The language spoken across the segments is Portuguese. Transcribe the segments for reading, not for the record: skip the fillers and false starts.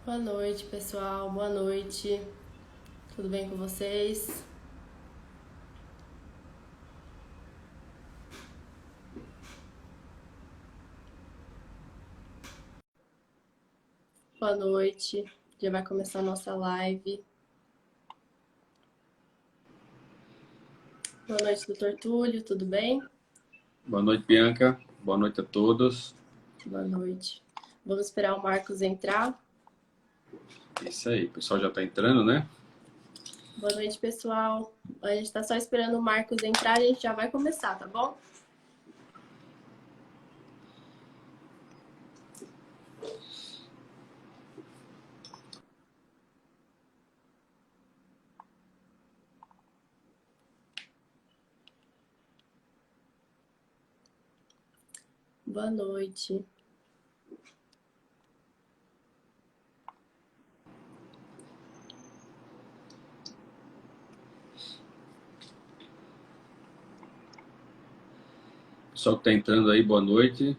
Boa noite, pessoal. Boa noite. Tudo bem com vocês? Boa noite. Já vai começar a nossa live. Boa noite, doutor Túlio. Tudo bem? Boa noite, Bianca. Boa noite a todos. Boa noite. Vamos esperar o Marcos entrar. Isso aí, o pessoal já está entrando, né? Boa noite, pessoal. A gente está só esperando o Marcos entrar e a gente já vai começar, tá bom? Boa noite. Pessoal que está entrando aí, boa noite.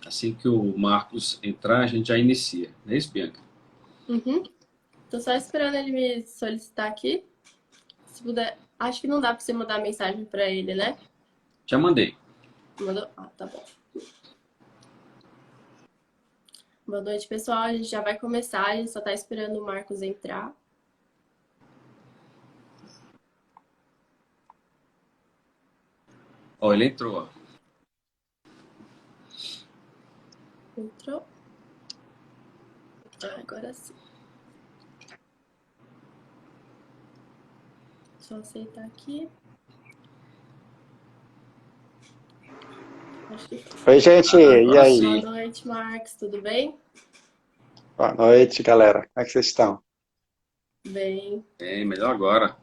Assim que o Marcos entrar, a gente já inicia. Não é isso, Bianca? Uhum. Tô só esperando ele me solicitar aqui. Se puder, acho que não dá para você mandar mensagem para ele, né? Já mandei. Mandou? Ah, tá bom. Boa noite, pessoal. A gente já vai começar, a gente só tá esperando o Marcos entrar. Ó, ele entrou, ó. Entrou. Ah, agora sim. Só aceitar aqui. Acho que Oi, gente, e Agora aí? boa sim. noite, Marcos. Tudo bem? Boa noite, galera. Como é que vocês estão? Bem. Melhor agora.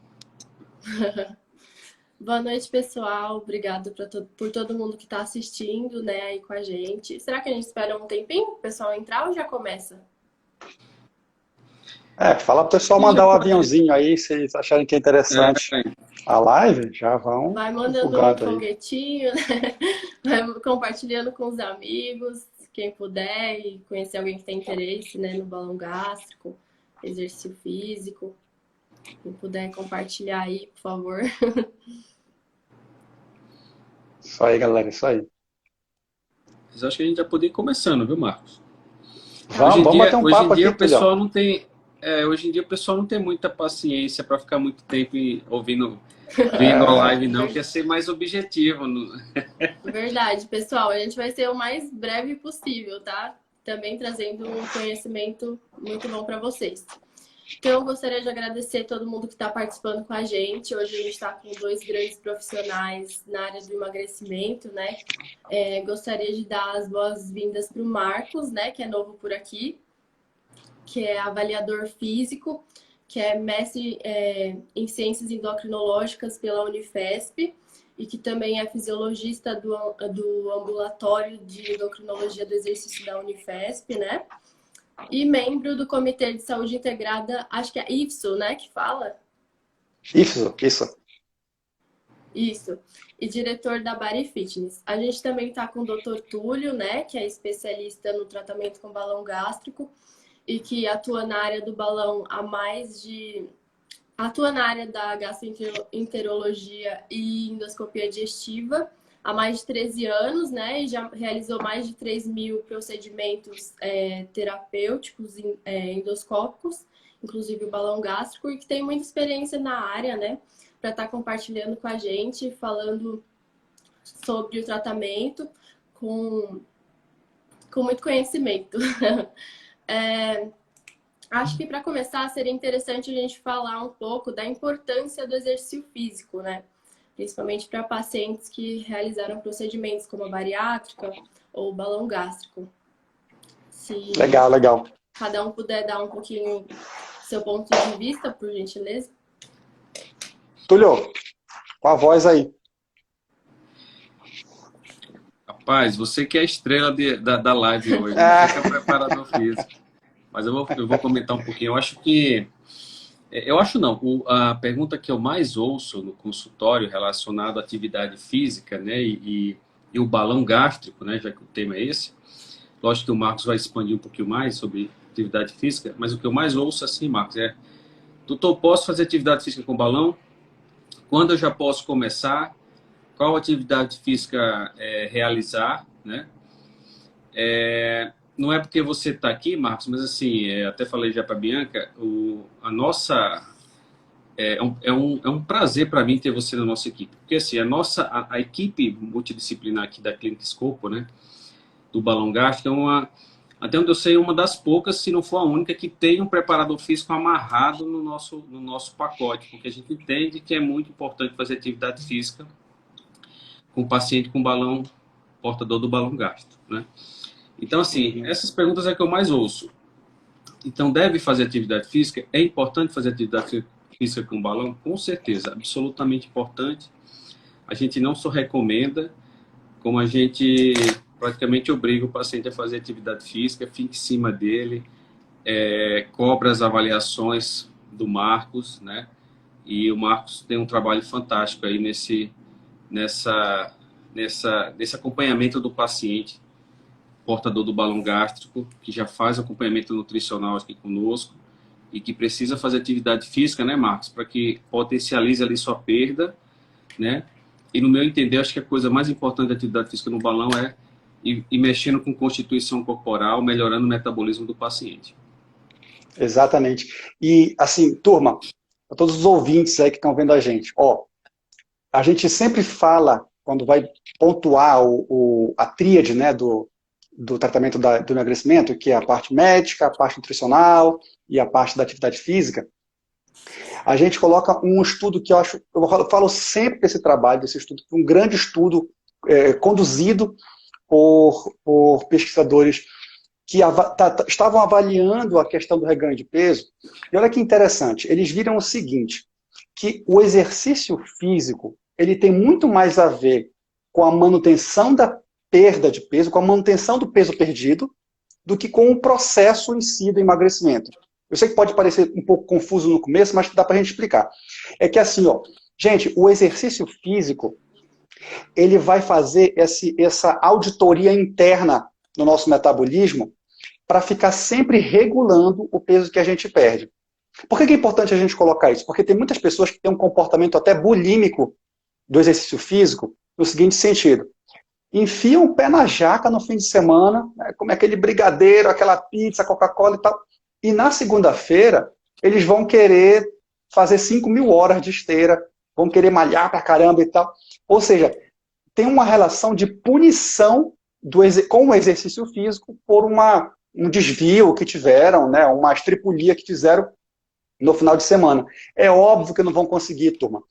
Boa noite, pessoal. Obrigado por todo mundo que está assistindo, né, aí com a gente. Será que a gente espera um tempinho pro pessoal entrar ou já começa? Fala pro pessoal A gente já mandar um pode. aviãozinho aí, se eles acharem que é interessante É, a live, já vão Vai mandando um divulgando aí. foguetinho, né? Vai compartilhando com os amigos, quem puder, e conhecer alguém que tem interesse, né, no balão gástrico, exercício físico. Quem puder compartilhar aí, por favor. Isso aí, galera, isso aí. mas acho que a gente já pode ir começando, viu, Marcos? Tá. Vamos bater um Hoje em papo dia aqui, o Tulhão. pessoal não tem. Hoje em dia o pessoal não tem muita paciência para ficar muito tempo vendo a É, live, não, quer ser mais objetivo. Verdade, pessoal. A gente vai ser o mais breve possível, tá? Também trazendo um conhecimento muito bom para vocês. Então, eu gostaria de agradecer todo mundo que está participando com a gente. Hoje a gente está com dois grandes profissionais na área do emagrecimento, né? Gostaria de dar as boas-vindas para o Marcos, né? Que é novo por aqui, que é avaliador físico, que é mestre em ciências endocrinológicas pela Unifesp e que também é fisiologista do ambulatório de endocrinologia do exercício da Unifesp, né? E membro do Comitê de Saúde Integrada, acho que é IFSO, né, que fala? isso. Isso. E diretor da Body Fitness. A gente também está com o Dr. Túlio, né, que é especialista no tratamento com balão gástrico e que atua na área do balão há mais de... Atua na área da gastroenterologia e endoscopia digestiva há mais de 13 anos, né? E já realizou mais de 3.000 procedimentos terapêuticos endoscópicos, inclusive o balão gástrico, e que tem muita experiência na área, né? Para estar compartilhando com a gente, falando sobre o tratamento com, com muito conhecimento. Acho que para começar seria interessante a gente falar um pouco da importância do exercício físico, né? Principalmente para pacientes que realizaram procedimentos como a bariátrica ou o balão gástrico. Se Legal, legal. cada um puder dar um pouquinho seu ponto de vista, por gentileza. Tulio, com a voz aí. Rapaz, você que é a estrela da live hoje, você que é Ah, preparador físico. Mas eu vou comentar um pouquinho. Eu acho que. Eu acho não. A pergunta que eu mais ouço no consultório relacionado à atividade física, né, e o balão gástrico, né, já que o tema é esse, Lógico que o Marcos vai expandir um pouquinho mais sobre atividade física, mas o que eu mais ouço assim, Marcos, é: doutor, posso fazer atividade física com balão? Quando eu já posso começar? Qual atividade física realizar, né? Não é porque você está aqui, Marcos, mas assim, até falei já para a Bianca, a nossa... É um prazer para mim ter você na nossa equipe. Porque assim, a equipe multidisciplinar aqui da Clínica Scopo, né, do balão gástrico, até onde eu sei, uma das poucas, se não for a única, que tem um preparador físico amarrado no nosso pacote, porque a gente entende que é muito importante fazer atividade física com o paciente com balão, portador do balão gástrico, né? Então, assim, essas perguntas é que eu mais ouço. Então, deve fazer atividade física? É importante fazer atividade física com balão? Com certeza, absolutamente importante. A gente não só recomenda, como a gente praticamente obriga o paciente a fazer atividade física, fica em cima dele, cobra as avaliações do Marcos, né? E o Marcos tem um trabalho fantástico aí nesse acompanhamento do paciente portador do balão gástrico, que já faz acompanhamento nutricional aqui conosco e que precisa fazer atividade física, né, Marcos, para que potencialize ali sua perda, né? E no meu entender, acho que a coisa mais importante da atividade física no balão é ir mexendo com constituição corporal, melhorando o metabolismo do paciente. Exatamente. E, assim, turma, para todos os ouvintes aí que estão vendo a gente, a gente sempre fala, quando vai pontuar a tríade, né, do tratamento do emagrecimento, que é a parte médica, a parte nutricional e a parte da atividade física, a gente coloca um estudo que eu falo sempre desse trabalho, desse estudo, um grande estudo conduzido por pesquisadores que estavam avaliando a questão do reganho de peso. E olha que interessante, eles viram o seguinte, que o exercício físico ele tem muito mais a ver com a manutenção da perda de peso, com a manutenção do peso perdido, do que com o processo em si do emagrecimento. Eu sei que pode parecer um pouco confuso no começo, mas dá para a gente explicar. É que assim, gente, o exercício físico, ele vai fazer essa auditoria interna no nosso metabolismo para ficar sempre regulando o peso que a gente perde. Por que é importante a gente colocar isso? Porque tem muitas pessoas que têm um comportamento até bulímico do exercício físico, no seguinte sentido: enfia um pé na jaca no fim de semana, né, come aquele brigadeiro, aquela pizza, Coca-Cola e tal, e na segunda-feira eles vão querer fazer 5.000 horas de esteira, vão querer malhar pra caramba e tal. Ou seja, tem uma relação de punição com o exercício físico por um desvio que tiveram, né, uma estripulia que fizeram no final de semana. É óbvio que não vão conseguir, turma.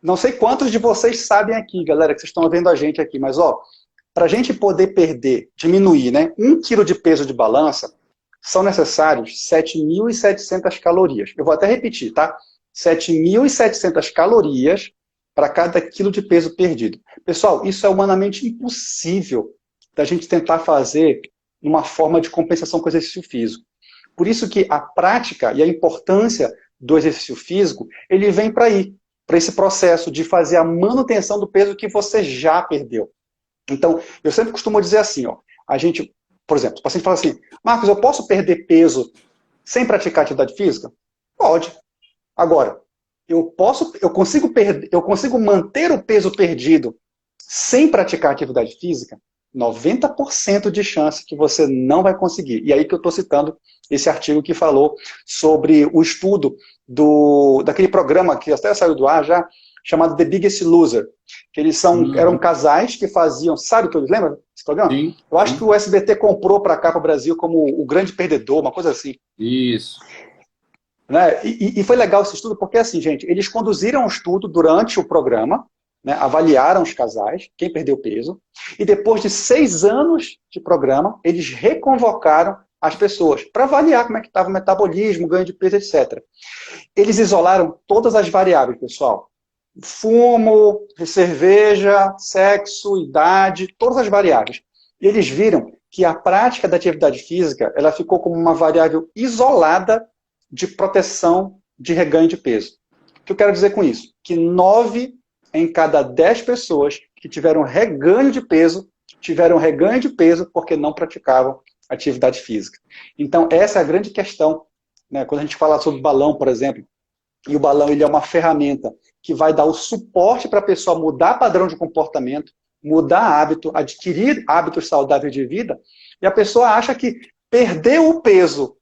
Não sei quantos de vocês sabem aqui, galera, que vocês estão vendo a gente aqui, mas para a gente poder diminuir, né, 1 quilo de peso de balança, são necessários 7.700 calorias. Eu vou até repetir, tá? 7.700 calorias para cada quilo de peso perdido. Pessoal, isso é humanamente impossível da gente tentar fazer numa forma de compensação com o exercício físico. Por isso que a prática e a importância do exercício físico, ele vem para esse processo de fazer a manutenção do peso que você já perdeu. Então, eu sempre costumo dizer assim, a gente, por exemplo, o paciente fala assim: Marcos, eu posso perder peso sem praticar atividade física? Pode. Agora, eu consigo manter o peso perdido sem praticar atividade física? 90% de chance que você não vai conseguir. E aí que eu estou citando esse artigo que falou sobre o estudo daquele programa que até saiu do ar já, chamado The Biggest Loser. Que eles eram casais que faziam, sabe o que eles lembram desse programa? Sim. Eu acho que o SBT comprou para cá, para o Brasil, como o grande perdedor, uma coisa assim. Isso. Né? E foi legal esse estudo, porque assim, gente, eles conduziram o estudo durante o programa, né, avaliaram os casais, quem perdeu peso, e depois de 6 anos de programa, eles reconvocaram as pessoas para avaliar como é que estava o metabolismo, ganho de peso, etc. Eles isolaram todas as variáveis, pessoal. Fumo, cerveja, sexo, idade, todas as variáveis. E eles viram que a prática da atividade física ela ficou como uma variável isolada de proteção de reganho de peso. O que eu quero dizer com isso? Que 9 em cada 10 pessoas que tiveram reganho de peso tiveram reganho de peso porque não praticavam atividade física. Então, essa é a grande questão, né? Quando a gente fala sobre balão, por exemplo, e o balão ele é uma ferramenta que vai dar o suporte para a pessoa mudar padrão de comportamento, mudar hábito, adquirir hábitos saudáveis de vida, e a pessoa acha que perder o peso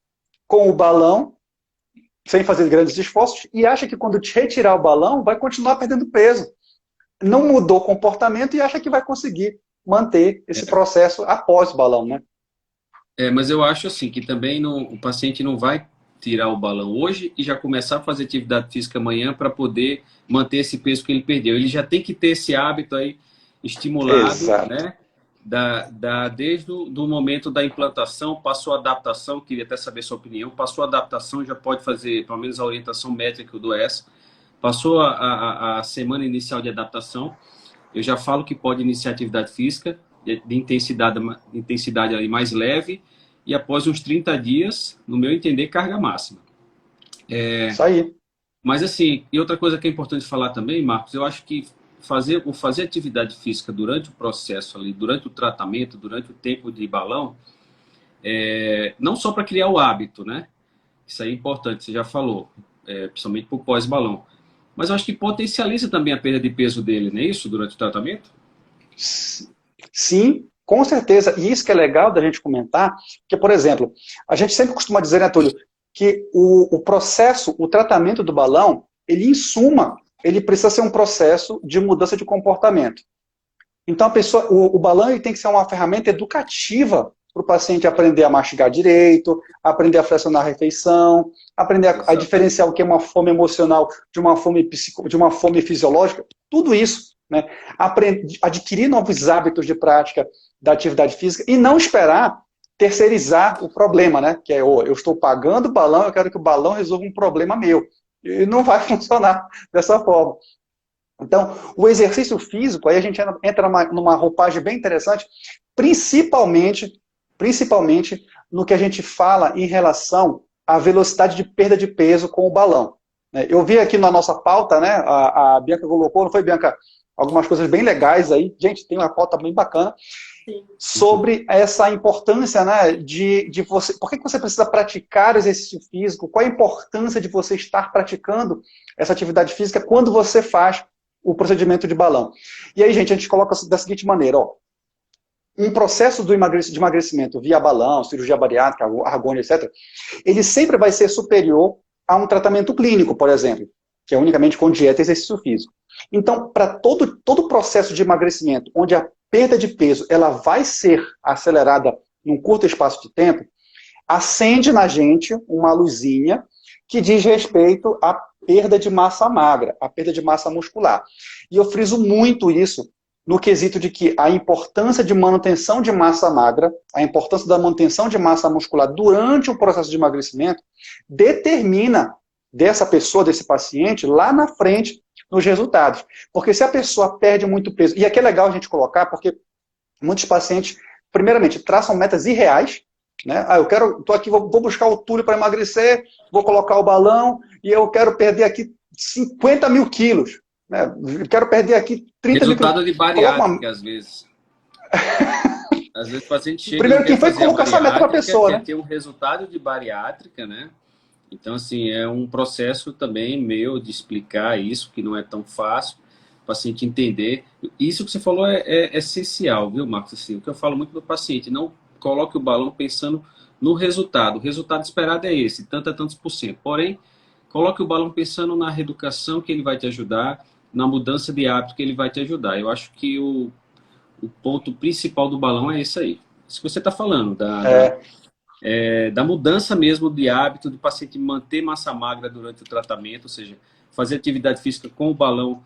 com o balão, sem fazer grandes esforços, e acha que quando te retirar o balão, vai continuar perdendo peso. Não mudou o comportamento e acha que vai conseguir manter esse processo após o balão, né? Mas eu acho assim, que também o paciente não vai tirar o balão hoje e já começar a fazer atividade física amanhã para poder manter esse peso que ele perdeu. Ele já tem que ter esse hábito aí estimulado, Exato. né? Desde o momento da implantação, passou a adaptação, queria até saber sua opinião, passou a adaptação, já pode fazer pelo menos a orientação métrica do S, passou a semana inicial de adaptação, eu já falo que pode iniciar atividade física de intensidade ali mais leve, e após uns 30 dias, no meu entender, carga máxima. Isso aí. Mas assim, e outra coisa que é importante falar também, Marcos, eu acho que fazer atividade física durante o processo ali, durante o tratamento, durante o tempo de balão, não só para criar o hábito, né? Isso aí é importante, você já falou, principalmente para o pós-balão. Mas eu acho que potencializa também a perda de peso dele, não é isso, durante o tratamento? Sim, com certeza. E isso que é legal da gente comentar, porque, por exemplo, a gente sempre costuma dizer, né, Túlio, que o processo, o tratamento do balão, ele, em suma, ele precisa ser um processo de mudança de comportamento. Então, o balão ele tem que ser uma ferramenta educativa para o paciente aprender a mastigar direito, aprender a fracionar a refeição, aprender a diferenciar o que é uma fome emocional de uma fome fisiológica, tudo isso, né? Adquirir novos hábitos de prática da atividade física e não esperar terceirizar o problema, né? Que é, eu estou pagando o balão, eu quero que o balão resolva um problema meu. E não vai funcionar dessa forma. Então, o exercício físico, aí a gente entra numa roupagem bem interessante, principalmente no que a gente fala em relação à velocidade de perda de peso com o balão. Eu vi aqui na nossa pauta, né, a Bianca colocou, não foi, Bianca? Algumas coisas bem legais aí. Gente, tem uma pauta bem bacana. Sim. Sobre essa importância, né, de você... Por que você precisa praticar exercício físico? Qual a importância de você estar praticando essa atividade física quando você faz o procedimento de balão? E aí, gente, a gente coloca da seguinte maneira, ó. Um processo de emagrecimento via balão, cirurgia bariátrica, argônia, etc., ele sempre vai ser superior a um tratamento clínico, por exemplo, que é unicamente com dieta e exercício físico. Então, para todo processo de emagrecimento, onde a perda de peso ela vai ser acelerada num curto espaço de tempo, acende na gente uma luzinha que diz respeito à perda de massa magra, à perda de massa muscular. E eu friso muito isso no quesito de que a importância de manutenção de massa magra, a importância da manutenção de massa muscular durante o processo de emagrecimento, determina dessa pessoa, desse paciente, lá na frente, nos resultados. Porque se a pessoa perde muito peso, e aqui é legal a gente colocar, porque muitos pacientes, primeiramente, traçam metas irreais, né? Tô aqui, vou buscar o Túlio para emagrecer, vou colocar o balão, e eu quero perder aqui 50 mil quilos. Né? Eu quero perder aqui 30 mil quilos. Resultado de bariátrica, às vezes. Às vezes o paciente chega... Primeiro, quem foi que colocou essa meta para a pessoa, né? Quer ter um resultado de bariátrica, né? Então, assim, é um processo também meu de explicar isso, que não é tão fácil, o paciente entender. Isso que você falou é essencial, viu, Marcos? Assim, o que eu falo muito para o paciente, não coloque o balão pensando no resultado. O resultado esperado é esse, tanto a tantos por cento. Porém, coloque o balão pensando na reeducação que ele vai te ajudar, na mudança de hábito que ele vai te ajudar. Eu acho que o ponto principal do balão é isso aí. Isso que você está falando, da mudança mesmo de hábito, do paciente manter massa magra durante o tratamento, ou seja, fazer atividade física com o balão,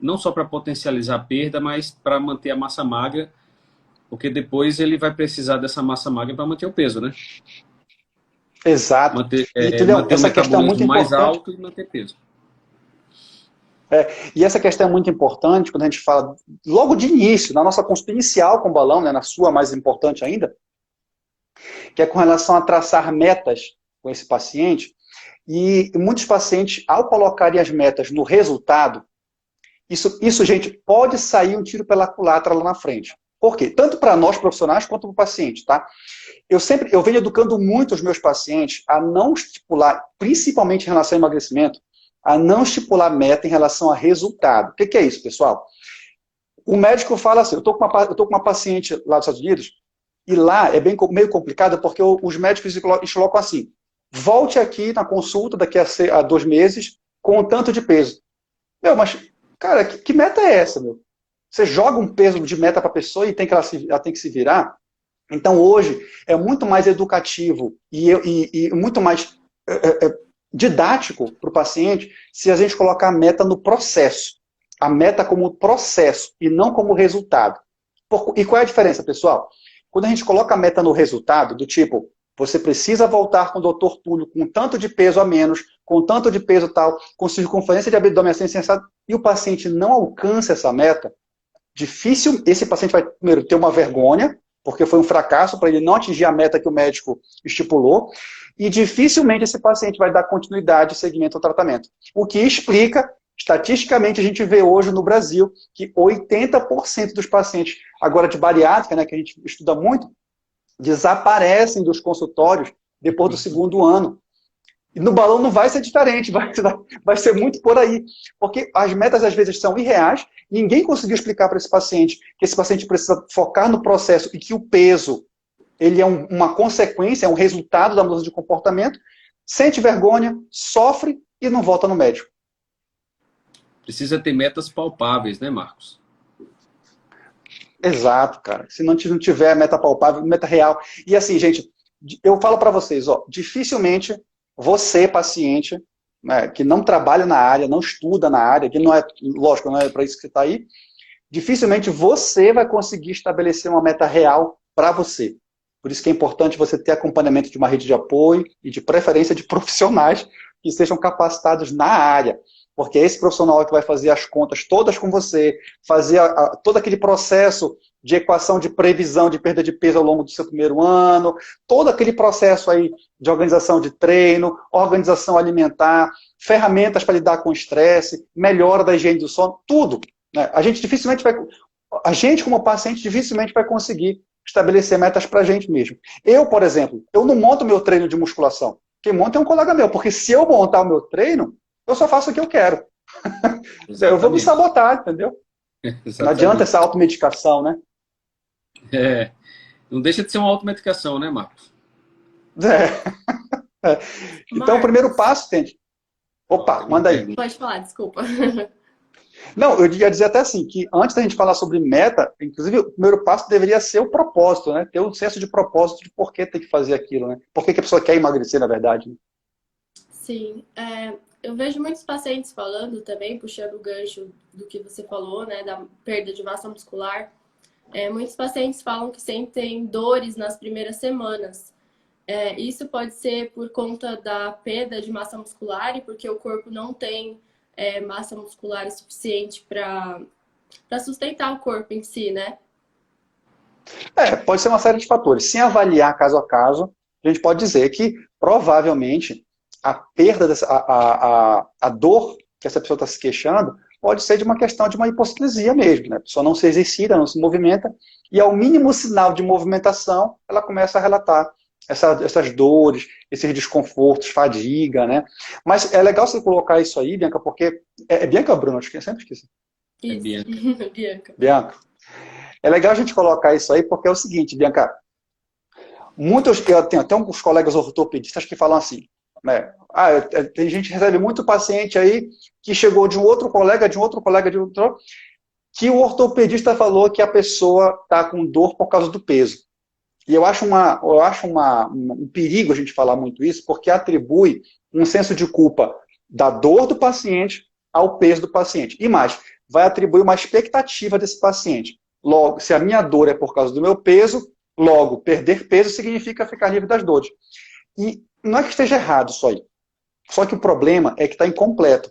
não só para potencializar a perda, mas para manter a massa magra, porque depois ele vai precisar dessa massa magra para manter o peso, né? Exato. Manter essa o questão é muito mais importante. alto e manter peso. E essa questão é muito importante quando a gente fala, logo de início, na nossa consulta inicial com o balão, né, na sua mais importante ainda, que é com relação a traçar metas com esse paciente. E muitos pacientes, ao colocarem as metas no resultado, isso, gente, pode sair um tiro pela culatra lá na frente. Por quê? Tanto para nós profissionais quanto para o paciente, tá? Eu venho educando muito os meus pacientes a não estipular, principalmente em relação ao emagrecimento, a não estipular meta em relação a resultado. O que é isso, pessoal? O médico fala assim, eu tô com uma paciente lá dos Estados Unidos, e lá é meio complicado, porque os médicos eles colocam assim, volte aqui na consulta daqui a 2 meses com um tanto de peso. Meu, mas, cara, que meta é essa, meu? Você joga um peso de meta para a pessoa e ela tem que se virar? Então, hoje, é muito mais educativo e muito mais didático para o paciente se a gente colocar a meta no processo. A meta como processo e não como resultado. E qual é a diferença, pessoal? Quando a gente coloca a meta no resultado, do tipo, você precisa voltar com o Dr. Túlio com tanto de peso a menos, com tanto de peso tal, com circunferência de abdômen assim, sensado, e o paciente não alcança essa meta, difícil, esse paciente vai, primeiro, ter uma vergonha, porque foi um fracasso para ele não atingir a meta que o médico estipulou, e dificilmente esse paciente vai dar continuidade e seguimento ao tratamento. O que explica, estatisticamente, a gente vê hoje no Brasil que 80% dos pacientes, agora de bariátrica, né, que a gente estuda muito, desaparecem dos consultórios depois do 2º ano. E no balão não vai ser diferente, vai ser muito por aí. Porque as metas às vezes são irreais, ninguém conseguiu explicar para esse paciente que esse paciente precisa focar no processo e que o peso ele é uma consequência, é um resultado da mudança de comportamento, sente vergonha, sofre e não volta no médico. Precisa ter metas palpáveis, né, Marcos? Exato, cara. Se não tiver meta palpável, meta real. E assim, gente, eu falo para vocês, ó, dificilmente você, paciente, né, que não trabalha na área, não estuda na área, que não é, lógico, não é para isso que você está aí, dificilmente você vai conseguir estabelecer uma meta real para você. Por isso que é importante você ter acompanhamento de uma rede de apoio e de preferência de profissionais que sejam capacitados na área. Porque é esse profissional que vai fazer as contas todas com você, fazer todo aquele processo de equação de previsão de perda de peso ao longo do seu 1º ano, todo aquele processo aí de organização de treino, organização alimentar, ferramentas para lidar com o estresse, melhora da higiene do sono, tudo. Né? A gente como paciente dificilmente vai conseguir estabelecer metas para a gente mesmo. Eu, por exemplo, eu não monto meu treino de musculação. Quem monta é um colega meu, porque se eu montar o meu treino, eu só faço o que eu quero. Eu vou me sabotar, entendeu? Exatamente. Não adianta essa automedicação, né? Não deixa de ser uma automedicação, né, Marcos? Então, Marcos, o primeiro passo, gente... Opa, manda aí. Pode falar, desculpa. Não, eu ia dizer até assim, que antes da gente falar sobre meta, inclusive o primeiro passo deveria ser o propósito, né? Ter um senso de propósito de por que tem que fazer aquilo, né? Por que a pessoa quer emagrecer, na verdade. Né? Sim, eu vejo muitos pacientes falando também, puxando o gancho do que você falou, né, da perda de massa muscular. Muitos pacientes falam que sentem dores nas primeiras semanas. Isso pode ser por conta da perda de massa muscular e porque o corpo não tem massa muscular suficiente para sustentar o corpo em si, né? Pode ser uma série de fatores. Sem avaliar caso a caso, a gente pode dizer que provavelmente a perda, a dor que essa pessoa está se queixando, pode ser de uma questão de uma hipocinesia mesmo, né? A pessoa não se exercita, não se movimenta, e ao mínimo sinal de movimentação, ela começa a relatar essas dores, esses desconfortos, fadiga, né? Mas é legal você colocar isso aí, Bianca, porque... É Bianca ou Bruno? Acho que eu sempre esqueci. Isso. Bianca. Bianca. É legal a gente colocar isso aí, porque é o seguinte, Bianca, eu tenho até alguns colegas ortopedistas que falam assim, né? Tem gente que recebe muito paciente aí que chegou de um outro colega, que o ortopedista falou que a pessoa está com dor por causa do peso. E eu acho um perigo a gente falar muito isso, porque atribui um senso de culpa da dor do paciente ao peso do paciente. E mais, vai atribuir uma expectativa desse paciente. Logo, se a minha dor é por causa do meu peso, logo, perder peso significa ficar livre das dores. E não é que esteja errado isso aí. Só que o problema é que está incompleto.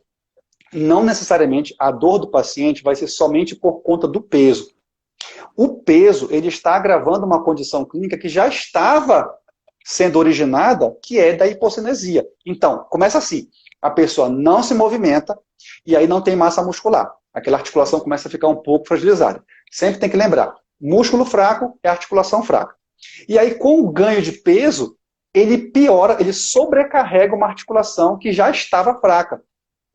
Não necessariamente a dor do paciente vai ser somente por conta do peso. O peso, ele está agravando uma condição clínica que já estava sendo originada, que é da hipocinesia. Então, começa assim. A pessoa não se movimenta e aí não tem massa muscular. Aquela articulação começa a ficar um pouco fragilizada. Sempre tem que lembrar. Músculo fraco é articulação fraca. E aí, com o ganho de peso, ele piora, ele sobrecarrega uma articulação que já estava fraca.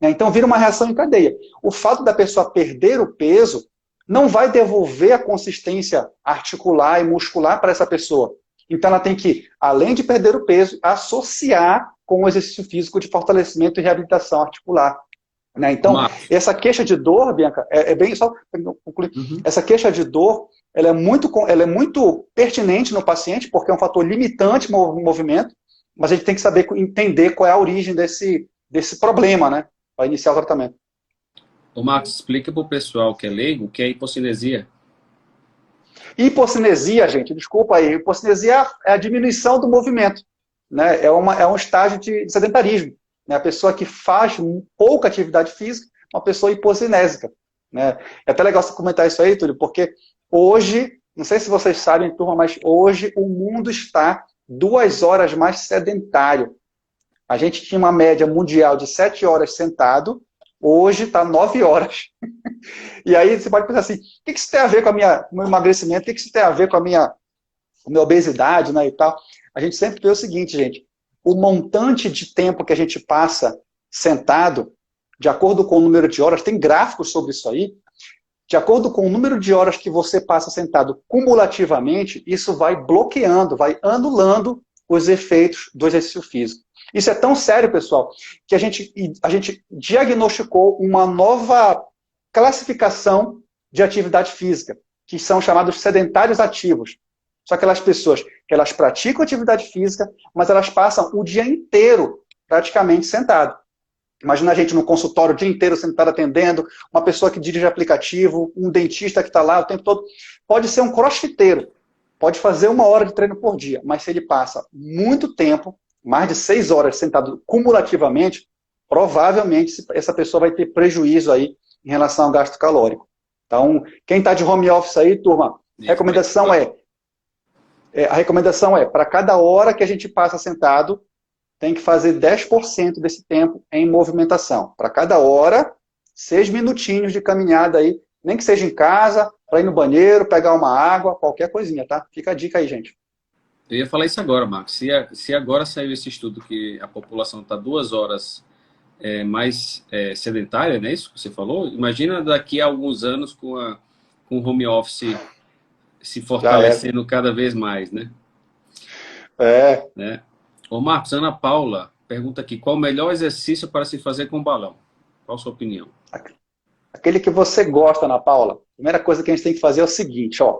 Então, vira uma reação em cadeia. O fato da pessoa perder o peso não vai devolver a consistência articular e muscular para essa pessoa. Então, ela tem que, além de perder o peso, associar com o exercício físico de fortalecimento e reabilitação articular. Então, essa queixa de dor, Bianca, é bem... Só para concluir. Essa queixa de dor, ela é muito pertinente no paciente, porque é um fator limitante no movimento, mas a gente tem que saber entender qual é a origem desse problema, né? Para iniciar o tratamento. Ô Marcos, explica para o pessoal que é leigo o que é hipocinesia. Hipocinesia, gente, desculpa aí, hipocinesia é a diminuição do movimento, né? É um estágio de sedentarismo, né? A pessoa que faz pouca atividade física, uma pessoa hipocinésica, né? É até legal você comentar isso aí, Túlio, porque hoje, não sei se vocês sabem, turma, mas hoje o mundo está 2 horas mais sedentário. A gente tinha uma média mundial de 7 horas sentado, hoje está 9 horas. E aí você pode pensar assim, o que isso tem a ver com o meu emagrecimento? O que isso tem a ver com a minha obesidade, né, e tal? A gente sempre vê o seguinte, gente, o montante de tempo que a gente passa sentado, de acordo com o número de horas, tem gráficos sobre isso aí, de acordo com o número de horas que você passa sentado cumulativamente, isso vai bloqueando, vai anulando os efeitos do exercício físico. Isso é tão sério, pessoal, que a gente diagnosticou uma nova classificação de atividade física, que são chamados sedentários ativos. São aquelas pessoas que elas praticam atividade física, mas elas passam o dia inteiro praticamente sentado. Imagina a gente no consultório o dia inteiro sentado atendendo, uma pessoa que dirige aplicativo, um dentista que está lá o tempo todo. Pode ser um crossfiteiro, pode fazer 1 hora de treino por dia, mas se ele passa muito tempo, mais de 6 horas sentado cumulativamente, provavelmente essa pessoa vai ter prejuízo aí em relação ao gasto calórico. Então, quem está de home office aí, turma, a recomendação é, para cada hora que a gente passa sentado, tem que fazer 10% desse tempo em movimentação. Para cada hora, 6 minutinhos de caminhada aí, nem que seja em casa, para ir no banheiro, pegar uma água, qualquer coisinha, tá? Fica a dica aí, gente. Eu ia falar isso agora, Marcos. Se agora saiu esse estudo que a população está 2 horas mais sedentária, não é isso que você falou? Imagina daqui a alguns anos com o home office se fortalecendo cada vez mais, né? Né? Ô Marcos, Ana Paula pergunta aqui, qual o melhor exercício para se fazer com balão? Qual a sua opinião? Aquele que você gosta, Ana Paula. A primeira coisa que a gente tem que fazer é o seguinte, ó.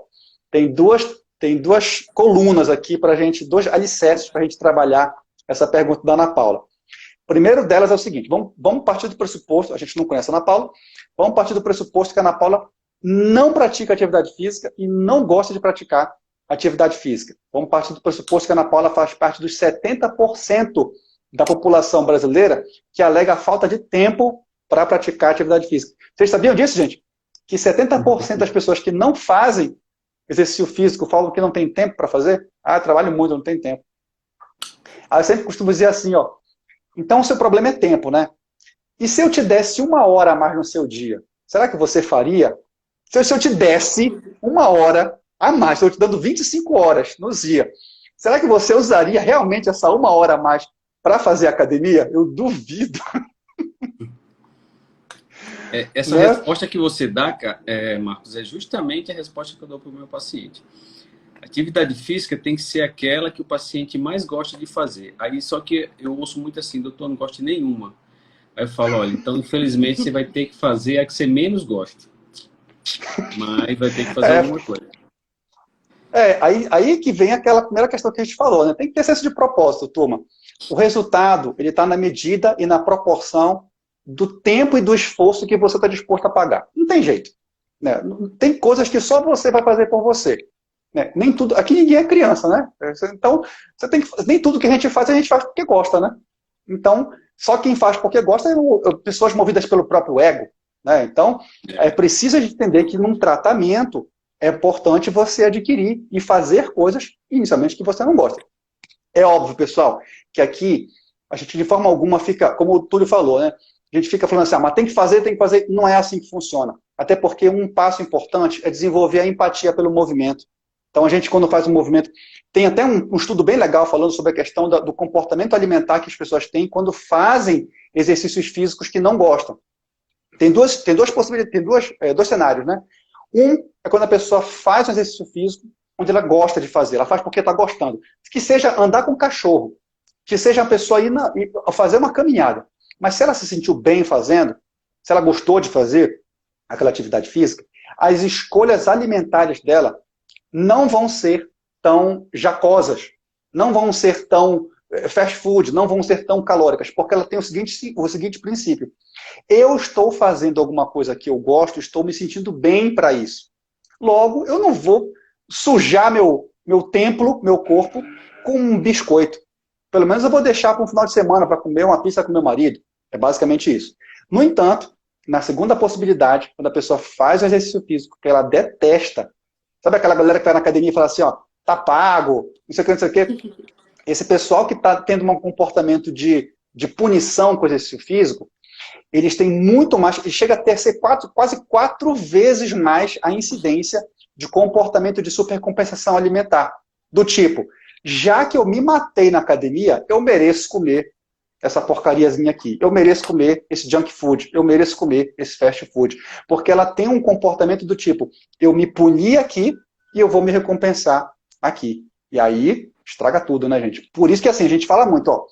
Tem duas colunas aqui para a gente, 2 alicerces para a gente trabalhar essa pergunta da Ana Paula. O primeiro delas é o seguinte, vamos partir do pressuposto, a gente não conhece a Ana Paula, vamos partir do pressuposto que a Ana Paula não pratica atividade física e não gosta de praticar atividade física. Vamos partir do pressuposto que a Ana Paula faz parte dos 70% da população brasileira que alega a falta de tempo para praticar atividade física. Vocês sabiam disso, gente? Que 70% das pessoas que não fazem exercício físico falam que não tem tempo para fazer? Ah, eu trabalho muito, não tenho tempo. Aí eu sempre costumo dizer assim, ó, então o seu problema é tempo, né? E se eu te desse 1 hora a mais no seu dia, será que você faria? Se eu te desse 1 hora a mais, estou te dando 25 horas no dia, será que você usaria realmente essa 1 hora a mais para fazer academia? Eu duvido. Essa resposta que você dá, Marcos, é justamente a resposta que eu dou para o meu paciente. Atividade física tem que ser aquela que o paciente mais gosta de fazer. Aí só que eu ouço muito assim, doutor, não gosto de nenhuma. Aí eu falo, olha, então infelizmente você vai ter que fazer a que você menos gosta. Mas vai ter que fazer alguma coisa. Aí que vem aquela primeira questão que a gente falou, né? Tem que ter senso de propósito, turma. O resultado, ele está na medida e na proporção do tempo e do esforço que você está disposto a pagar. Não tem jeito. Né? Tem coisas que só você vai fazer por você. Né? Nem tudo, aqui ninguém é criança, né? Então, nem tudo que a gente faz porque gosta, né? Então, só quem faz porque gosta é pessoas movidas pelo próprio ego. Né? Então, é preciso entender que num tratamento é importante você adquirir e fazer coisas, inicialmente, que você não gosta. É óbvio, pessoal, que aqui a gente de forma alguma fica, como o Túlio falou, né? A gente fica falando assim, mas tem que fazer, não é assim que funciona. Até porque um passo importante é desenvolver a empatia pelo movimento. Então, a gente, quando faz um movimento... Tem até um estudo bem legal falando sobre a questão do comportamento alimentar que as pessoas têm quando fazem exercícios físicos que não gostam. Tem duas possibilidades, tem dois cenários, né? Um é quando a pessoa faz um exercício físico onde ela gosta de fazer, ela faz porque está gostando. Que seja andar com o cachorro, que seja a pessoa ir fazer uma caminhada. Mas se ela se sentiu bem fazendo, se ela gostou de fazer aquela atividade física, as escolhas alimentares dela não vão ser tão jacosas, não vão ser tão fast food, não vão ser tão calóricas, porque ela tem o seguinte princípio. Eu estou fazendo alguma coisa que eu gosto, estou me sentindo bem para isso. Logo, eu não vou sujar meu templo, meu corpo, com um biscoito. Pelo menos eu vou deixar para um final de semana para comer uma pizza com meu marido. É basicamente isso. No entanto, na segunda possibilidade, quando a pessoa faz um exercício físico que ela detesta, sabe aquela galera que vai na academia e fala assim, ó, tá pago, não sei o que, não sei o que. Esse pessoal que está tendo um comportamento de punição com o exercício físico, eles têm muito mais, e chega a ser quase 4 vezes mais a incidência de comportamento de supercompensação alimentar. Do tipo, já que eu me matei na academia, eu mereço comer essa porcariazinha aqui. Eu mereço comer esse junk food. Eu mereço comer esse fast food. Porque ela tem um comportamento do tipo, eu me puni aqui e eu vou me recompensar aqui. E aí, estraga tudo, né, gente? Por isso que assim, a gente fala muito, ó,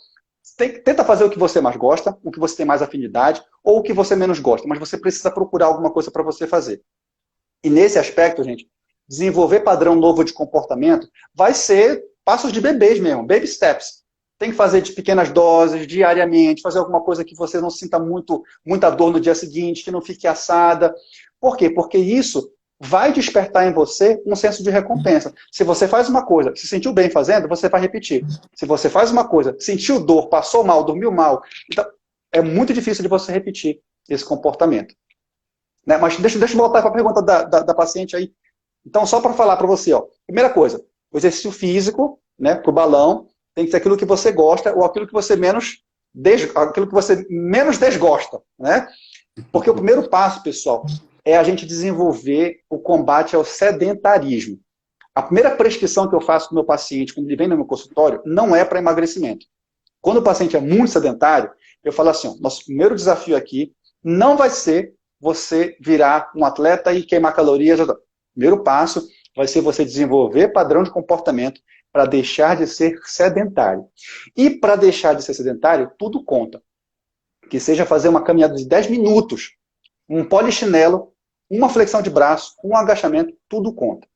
tenta fazer o que você mais gosta, o que você tem mais afinidade, ou o que você menos gosta, mas você precisa procurar alguma coisa para você fazer. E nesse aspecto, gente, desenvolver padrão novo de comportamento vai ser passos de bebês mesmo, baby steps. Tem que fazer de pequenas doses, diariamente, fazer alguma coisa que você não sinta muita dor no dia seguinte, que não fique assada. Por quê? Porque isso vai despertar em você um senso de recompensa. Se você faz uma coisa, se sentiu bem fazendo, você vai repetir. Se você faz uma coisa, sentiu dor, passou mal, dormiu mal, então é muito difícil de você repetir esse comportamento. Né? Mas deixa eu voltar para a pergunta da paciente aí. Então, só para falar para você, ó, primeira coisa, o exercício físico, né, para o balão, tem que ser aquilo que você gosta ou aquilo que você menos desgosta. Né? Porque o primeiro passo, pessoal, é a gente desenvolver o combate ao sedentarismo. A primeira prescrição que eu faço com o meu paciente, quando ele vem no meu consultório, não é para emagrecimento. Quando o paciente é muito sedentário, eu falo assim, ó, nosso primeiro desafio aqui não vai ser você virar um atleta e queimar calorias. O primeiro passo vai ser você desenvolver padrão de comportamento para deixar de ser sedentário. E para deixar de ser sedentário, tudo conta. Que seja fazer uma caminhada de 10 minutos, um polichinelo, uma flexão de braço, um agachamento, tudo conta.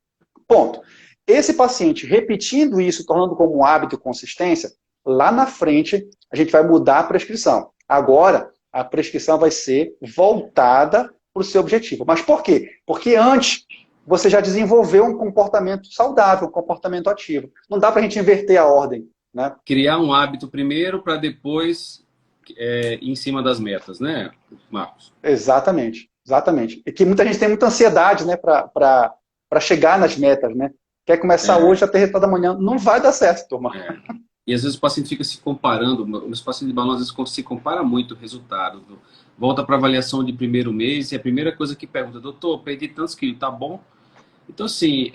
Ponto. Esse paciente repetindo isso, tornando como um hábito e consistência, lá na frente a gente vai mudar a prescrição. Agora, a prescrição vai ser voltada para o seu objetivo. Mas por quê? Porque antes você já desenvolveu um comportamento saudável, um comportamento ativo. Não dá para a gente inverter a ordem. Né? Criar um hábito primeiro para depois ir em cima das metas, né, Marcos? Exatamente. Exatamente. E que muita gente tem muita ansiedade, né, para chegar nas metas, né? Quer começar hoje até resultado amanhã. Não vai dar certo, turma. E às vezes o paciente fica se comparando, os pacientes de balão às vezes se compara muito o resultado. Volta para a avaliação de primeiro mês e a primeira coisa que pergunta, doutor, perdi tantos quilos, tá bom? Então, assim,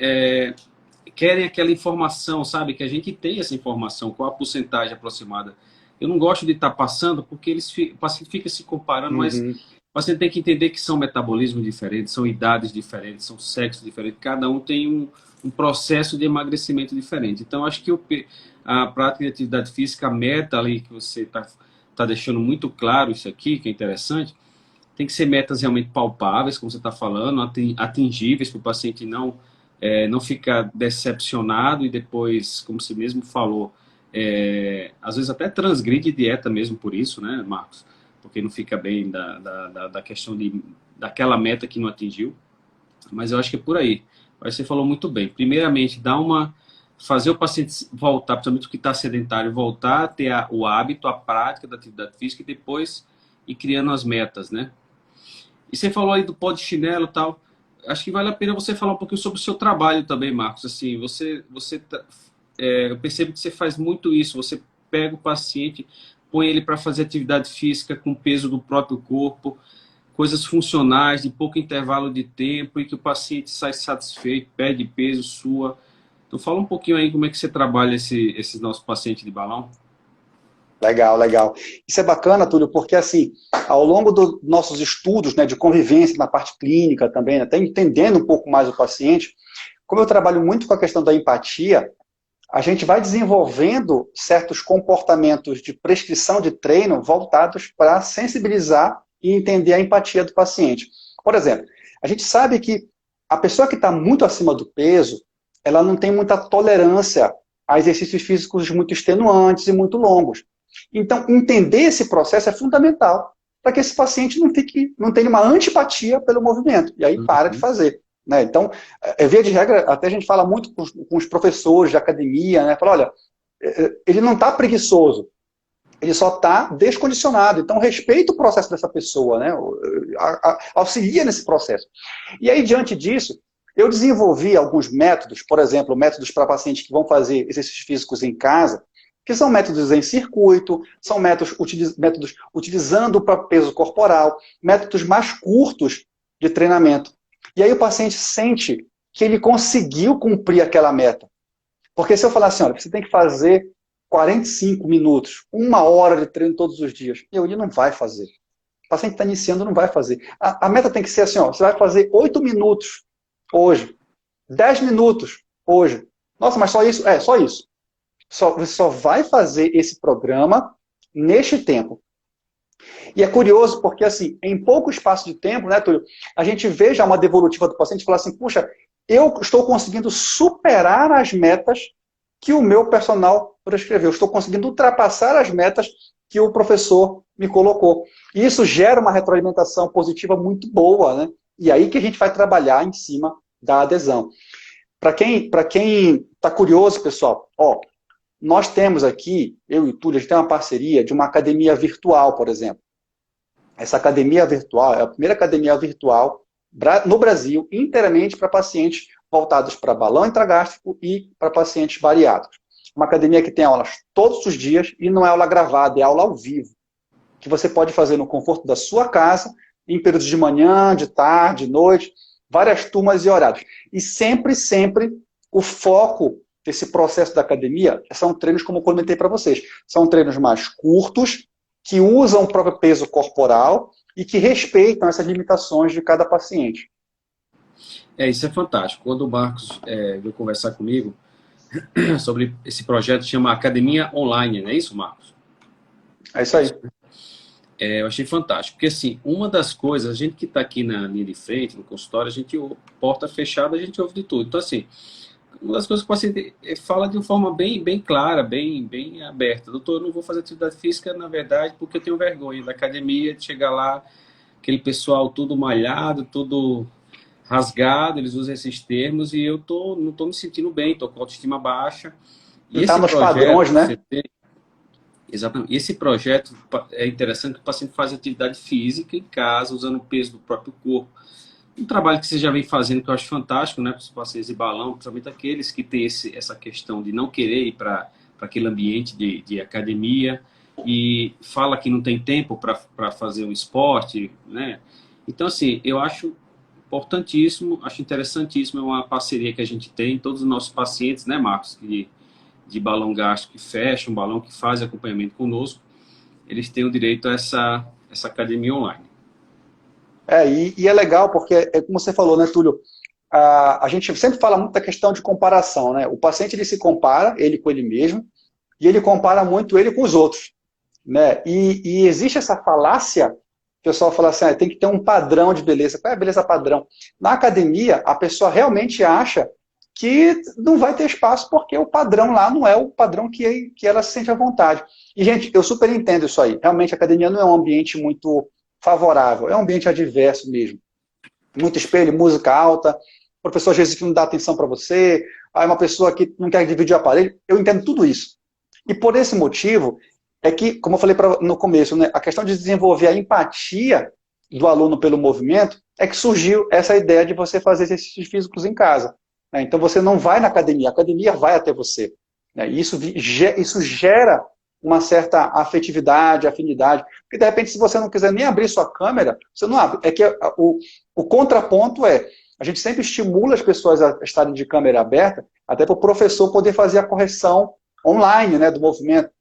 querem aquela informação, sabe? Que a gente tem essa informação, qual a porcentagem aproximada. Eu não gosto de estar passando porque o paciente fica se comparando, mas o paciente tem que entender que são metabolismos diferentes, são idades diferentes, são sexos diferentes, cada um tem um processo de emagrecimento diferente. Então, acho que a prática de atividade física, a meta ali que você está deixando muito claro isso aqui, que é interessante, tem que ser metas realmente palpáveis, como você está falando, atingíveis para o paciente não ficar decepcionado e depois, como você mesmo falou, às vezes até transgride dieta mesmo por isso, né, Marcos? Porque não fica bem da questão daquela meta que não atingiu. Mas eu acho que é por aí. Você falou muito bem. Primeiramente, fazer o paciente voltar, principalmente o que está sedentário, voltar a ter o hábito, a prática da atividade física e depois ir criando as metas, né? E você falou aí do pó de chinelo e tal. Acho que vale a pena você falar um pouquinho sobre o seu trabalho também, Marcos. Assim, eu percebo que você faz muito isso. Você pega o paciente, põe ele para fazer atividade física com o peso do próprio corpo. coisas funcionais, de pouco intervalo de tempo e que o paciente sai satisfeito, perde peso, sua. Então fala um pouquinho aí como é que você trabalha esses nossos pacientes de balão. Legal, legal. Isso é bacana, Túlio, porque assim, ao longo dos nossos estudos, né, de convivência na parte clínica também, né, até entendendo um pouco mais o paciente, como eu trabalho muito com a questão da empatia, a gente vai desenvolvendo certos comportamentos de prescrição de treino voltados para sensibilizar e entender a empatia do paciente. Por exemplo, a gente sabe que a pessoa que está muito acima do peso, ela não tem muita tolerância a exercícios físicos muito extenuantes e muito longos. Então, entender esse processo é fundamental para que esse paciente não tenha uma antipatia pelo movimento, e aí para de fazer. Né? Então, via de regra, até a gente fala muito com os professores de academia, né? Fala, olha, ele não está preguiçoso, ele só está descondicionado. Então, respeita o processo dessa pessoa, né? Auxilia nesse processo. E aí, diante disso, eu desenvolvi alguns métodos, por exemplo, métodos para pacientes que vão fazer exercícios físicos em casa, que são métodos em circuito, são métodos utilizando o próprio peso corporal, métodos mais curtos de treinamento. E aí o paciente sente que ele conseguiu cumprir aquela meta. Porque se eu falar assim, olha, você tem que fazer 45 minutos, 1 hora de treino todos os dias, ele não vai fazer. O paciente está iniciando, não vai fazer. A meta tem que ser assim, ó, você vai fazer 8 minutos hoje, 10 minutos hoje. Nossa, mas só isso? É, só isso. Você só vai fazer esse programa neste tempo. E é curioso porque, assim, em pouco espaço de tempo, né, Túlio, a gente vê já uma devolutiva do paciente e fala assim, puxa, eu estou conseguindo superar as metas que o meu personal prescreveu. Eu estou conseguindo ultrapassar as metas que o professor me colocou. E isso gera uma retroalimentação positiva muito boa, né? E aí que a gente vai trabalhar em cima da adesão. Para quem está curioso, pessoal, ó, nós temos aqui, eu e o Túlio, a gente tem uma parceria de uma academia virtual, por exemplo. Essa academia virtual é a primeira academia virtual no Brasil, inteiramente para pacientes voltados para balão intragástrico e para pacientes bariátricos. Uma academia que tem aulas todos os dias e não é aula gravada, é aula ao vivo, que você pode fazer no conforto da sua casa, em períodos de manhã, de tarde, de noite, várias turmas e horários. E sempre, sempre, o foco desse processo da academia são treinos, como eu comentei para vocês, são treinos mais curtos, que usam o próprio peso corporal e que respeitam essas limitações de cada paciente. Isso é fantástico. Quando o Marcos veio conversar comigo sobre esse projeto, chama Academia Online, não é isso, Marcos? É isso aí. Eu achei fantástico, porque assim, uma das coisas, a gente que está aqui na linha de frente, no consultório, a gente ouve, porta fechada, a gente ouve de tudo. Então assim, uma das coisas que o paciente fala de uma forma bem clara, bem aberta. Doutor, eu não vou fazer atividade física, na verdade, porque eu tenho vergonha da academia, de chegar lá, aquele pessoal tudo malhado, tudo rasgado, eles usam esses termos, e eu não estou me sentindo bem, estou com autoestima baixa. E está nos padrões, né? Exatamente. Esse projeto é interessante que o paciente faz atividade física em casa, usando o peso do próprio corpo. Um trabalho que você já vem fazendo, que eu acho fantástico, né, para os pacientes de balão, principalmente aqueles que têm essa questão de não querer ir para aquele ambiente de academia e fala que não tem tempo para fazer um esporte, né? Então, assim, eu acho importantíssimo, acho interessantíssimo, é uma parceria que a gente tem, todos os nossos pacientes, né, Marcos, de balão gástrico que fecha, um balão que faz acompanhamento conosco, eles têm o direito a essa academia online. E é legal porque, como você falou, né, Túlio, a gente sempre fala muito da questão de comparação, né? O paciente, ele se compara, ele com ele mesmo, e ele compara muito ele com os outros, né? E existe essa falácia, o pessoal fala assim, tem que ter um padrão de beleza. Qual é a beleza padrão? Na academia, a pessoa realmente acha que não vai ter espaço porque o padrão lá não é o padrão que ela se sente à vontade. E, gente, eu super entendo isso aí. Realmente, a academia não é um ambiente muito favorável, é um ambiente adverso mesmo. Muito espelho, música alta, o professor às vezes que não dá atenção para você, aí uma pessoa que não quer dividir o aparelho, eu entendo tudo isso. E por esse motivo, é que, como eu falei no começo, né, a questão de desenvolver a empatia do aluno pelo movimento, é que surgiu essa ideia de você fazer exercícios físicos em casa. Né? Então você não vai na academia, a academia vai até você. Né? E isso gera uma certa afetividade, afinidade. Porque, de repente, se você não quiser nem abrir sua câmera, você não abre. É que o contraponto é, a gente sempre estimula as pessoas a estarem de câmera aberta, até para o professor poder fazer a correção online, né, do movimento.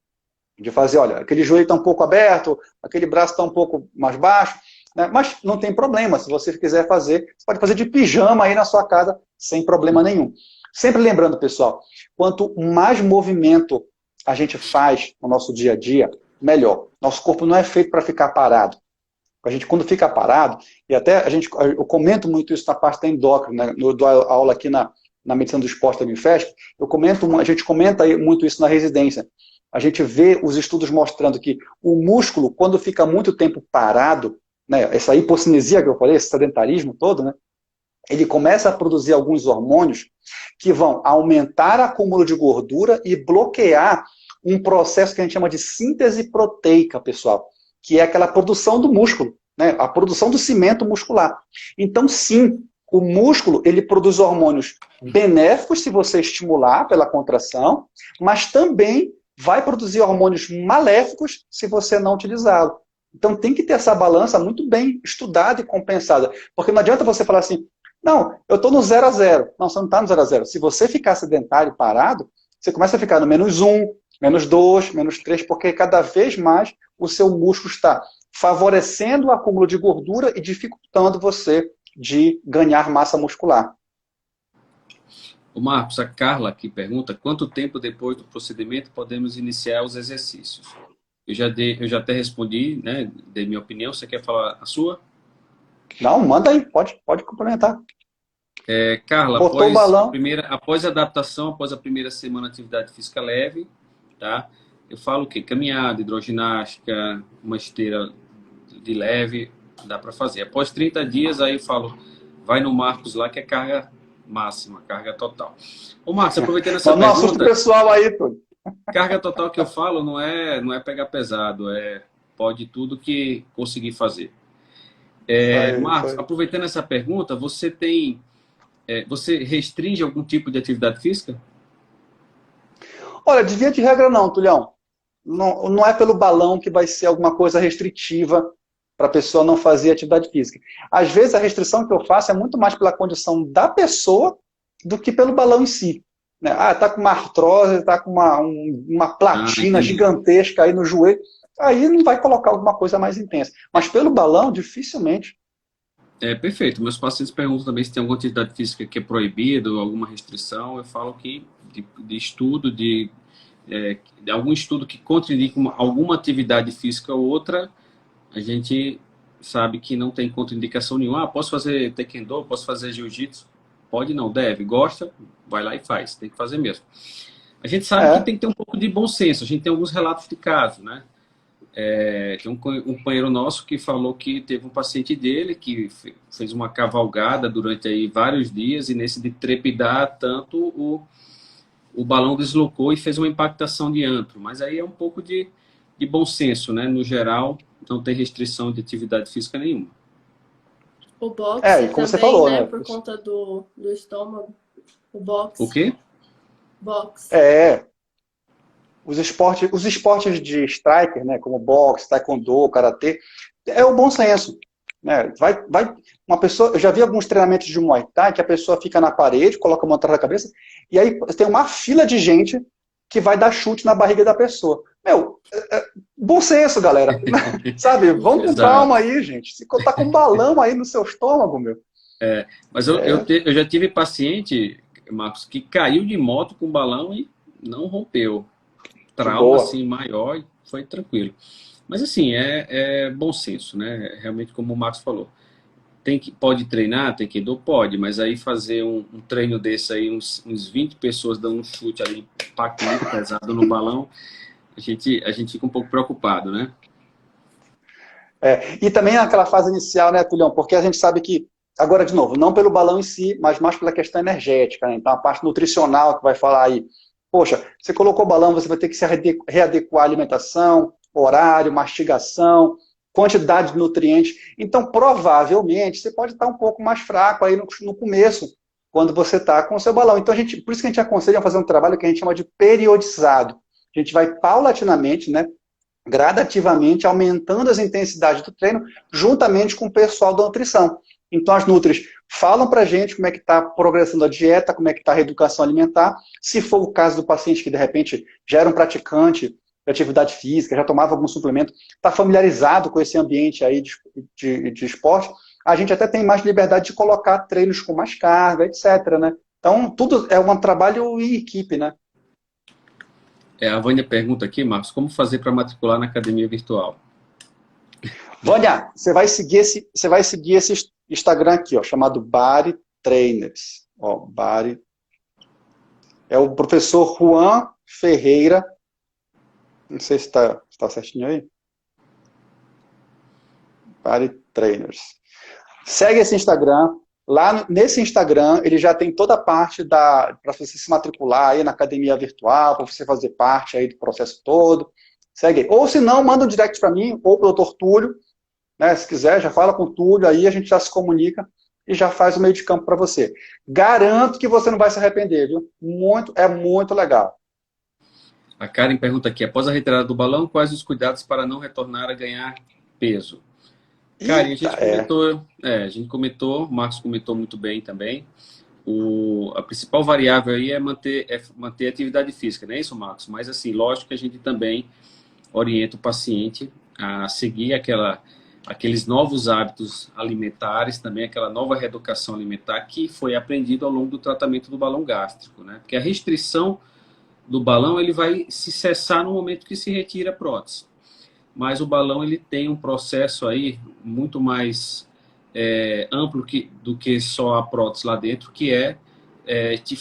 De fazer, olha, aquele joelho está um pouco aberto, aquele braço está um pouco mais baixo, né? Mas não tem problema, se você quiser fazer, você pode fazer de pijama aí na sua casa, sem problema nenhum. Sempre lembrando, pessoal, quanto mais movimento a gente faz no nosso dia a dia, melhor. Nosso corpo não é feito para ficar parado. A gente, quando fica parado, e até eu comento muito isso na parte da endócrina, né? Eu dou aula aqui na medicina do esporte da Unifesp, a gente comenta muito isso na residência. A gente vê os estudos mostrando que o músculo, quando fica muito tempo parado, né, essa hipocinesia que eu falei, esse sedentarismo todo, né, ele começa a produzir alguns hormônios que vão aumentar o acúmulo de gordura e bloquear um processo que a gente chama de síntese proteica, pessoal, que é aquela produção do músculo, né, a produção do cimento muscular. Então, sim, o músculo ele produz hormônios benéficos se você estimular pela contração, mas também vai produzir hormônios maléficos se você não utilizá-lo. Então tem que ter essa balança muito bem estudada e compensada. Porque não adianta você falar assim, não, eu estou no 0 a 0. Não, você não está no 0 a 0. Se você ficar sedentário parado, você começa a ficar no -1, -2, -3, porque cada vez mais o seu músculo está favorecendo o acúmulo de gordura e dificultando você de ganhar massa muscular. O Marcos, a Carla aqui pergunta, quanto tempo depois do procedimento podemos iniciar os exercícios? Eu já até respondi, né? Dei minha opinião. Você quer falar a sua? Não, manda aí, pode complementar. Carla, Botou o balão. após a adaptação, após a primeira semana de atividade física leve, tá? Eu falo o quê? Caminhada, hidroginástica, uma esteira de leve, dá para fazer. Após 30 dias, aí eu falo, vai no Marcos lá que é carga máxima, carga total. Ô Marcos, aproveitando essa pergunta... Não assusta o pessoal aí, pô. Carga total que eu falo não é pegar pesado, pode tudo que conseguir fazer. Marcos, aproveitando essa pergunta, você restringe algum tipo de atividade física? Olha, de via de regra não, Tulhão. Não é pelo balão que vai ser alguma coisa restritiva para a pessoa não fazer atividade física. Às vezes a restrição que eu faço é muito mais pela condição da pessoa do que pelo balão em si. Né? Tá com uma artrose, tá com uma platina gigantesca aí no joelho, aí não vai colocar alguma coisa mais intensa. Mas pelo balão, dificilmente. Perfeito. Meus pacientes perguntam também se tem alguma atividade física que é proibida ou alguma restrição. Eu falo que de estudo, de algum estudo que contraindica alguma atividade física ou outra, a gente sabe que não tem contraindicação nenhuma. Posso fazer taekwondo, posso fazer jiu-jitsu? Pode não, deve. Gosta, vai lá e faz. Tem que fazer mesmo. A gente sabe que tem que ter um pouco de bom senso. A gente tem alguns relatos de casos, né? Tem um companheiro nosso que falou que teve um paciente dele que fez uma cavalgada durante aí vários dias e nesse de trepidar tanto o balão deslocou e fez uma impactação de antro. Mas aí é um pouco de bom senso, né? No geral, não tem restrição de atividade física nenhuma. O boxe como também, você falou, né? Por conta do estômago. O boxe. O quê? Boxe. Os esportes de striker, né, como boxe, taekwondo, karatê, é o bom senso. Né? Uma pessoa, eu já vi alguns treinamentos de Muay Thai que a pessoa fica na parede, coloca a mão atrás da cabeça, e aí tem uma fila de gente que vai dar chute na barriga da pessoa. Bom senso, galera. Sabe? Vamos com calma aí, gente. Se tá com um balão aí no seu estômago, meu. Mas eu já tive paciente, Marcos, que caiu de moto com balão e não rompeu. Trauma assim, maior e foi tranquilo. Mas assim, é bom senso, né? Realmente, como o Marcos falou. Pode treinar, taekwondo? Pode, mas aí fazer um treino desse aí, uns 20 pessoas dando um chute ali, impactando pesado no balão, a gente fica um pouco preocupado, né? E também naquela fase inicial, né, Tulhão? Porque a gente sabe que, agora de novo, não pelo balão em si, mas mais pela questão energética, né? Então a parte nutricional que vai falar aí, poxa, você colocou o balão, você vai ter que se readequar a alimentação, horário, mastigação, quantidade de nutrientes. Então, provavelmente, você pode estar um pouco mais fraco aí no começo, quando você está com o seu balão. Então, por isso que a gente aconselha a fazer um trabalho que a gente chama de periodizado. a gente vai paulatinamente, né, gradativamente aumentando as intensidades do treino, juntamente com o pessoal da nutrição. Então, as Nutris falam para a gente como é que está a progressão da dieta, como é que está a reeducação alimentar. Se for o caso do paciente que, de repente, já era um praticante de atividade física, já tomava algum suplemento, está familiarizado com esse ambiente aí de esporte, a gente até tem mais liberdade de colocar treinos com mais carga, etc., né? Então, tudo é um trabalho em equipe, né? A Vânia pergunta aqui, Marcos, como fazer para matricular na academia virtual? Vânia, você vai seguir esse Instagram aqui, ó, chamado Body Trainers. Ó, Body. É o professor Juan Ferreira. Não sei se está certinho aí. Body Trainers. Segue esse Instagram. Lá nesse Instagram, ele já tem toda a parte para você se matricular aí na academia virtual, para você fazer parte aí do processo todo. Segue aí. Ou se não, manda um direct para mim, ou para o Dr. Túlio, né? Se quiser, já fala com o Túlio, aí a gente já se comunica e já faz o meio de campo para você. Garanto que você não vai se arrepender, viu? É muito legal. A Karen pergunta aqui, após a retirada do balão, quais os cuidados para não retornar a ganhar peso? Karen, a gente comentou, o Marcos comentou muito bem também. A principal variável aí é manter a atividade física, não é isso, Marcos? Mas, assim, lógico que a gente também orienta o paciente a seguir aqueles novos hábitos alimentares, também aquela nova reeducação alimentar que foi aprendido ao longo do tratamento do balão gástrico, né? Porque a restrição do balão ele vai se cessar no momento que se retira a prótese. Mas o balão ele tem um processo aí muito mais amplo do que só a prótese lá dentro, que é te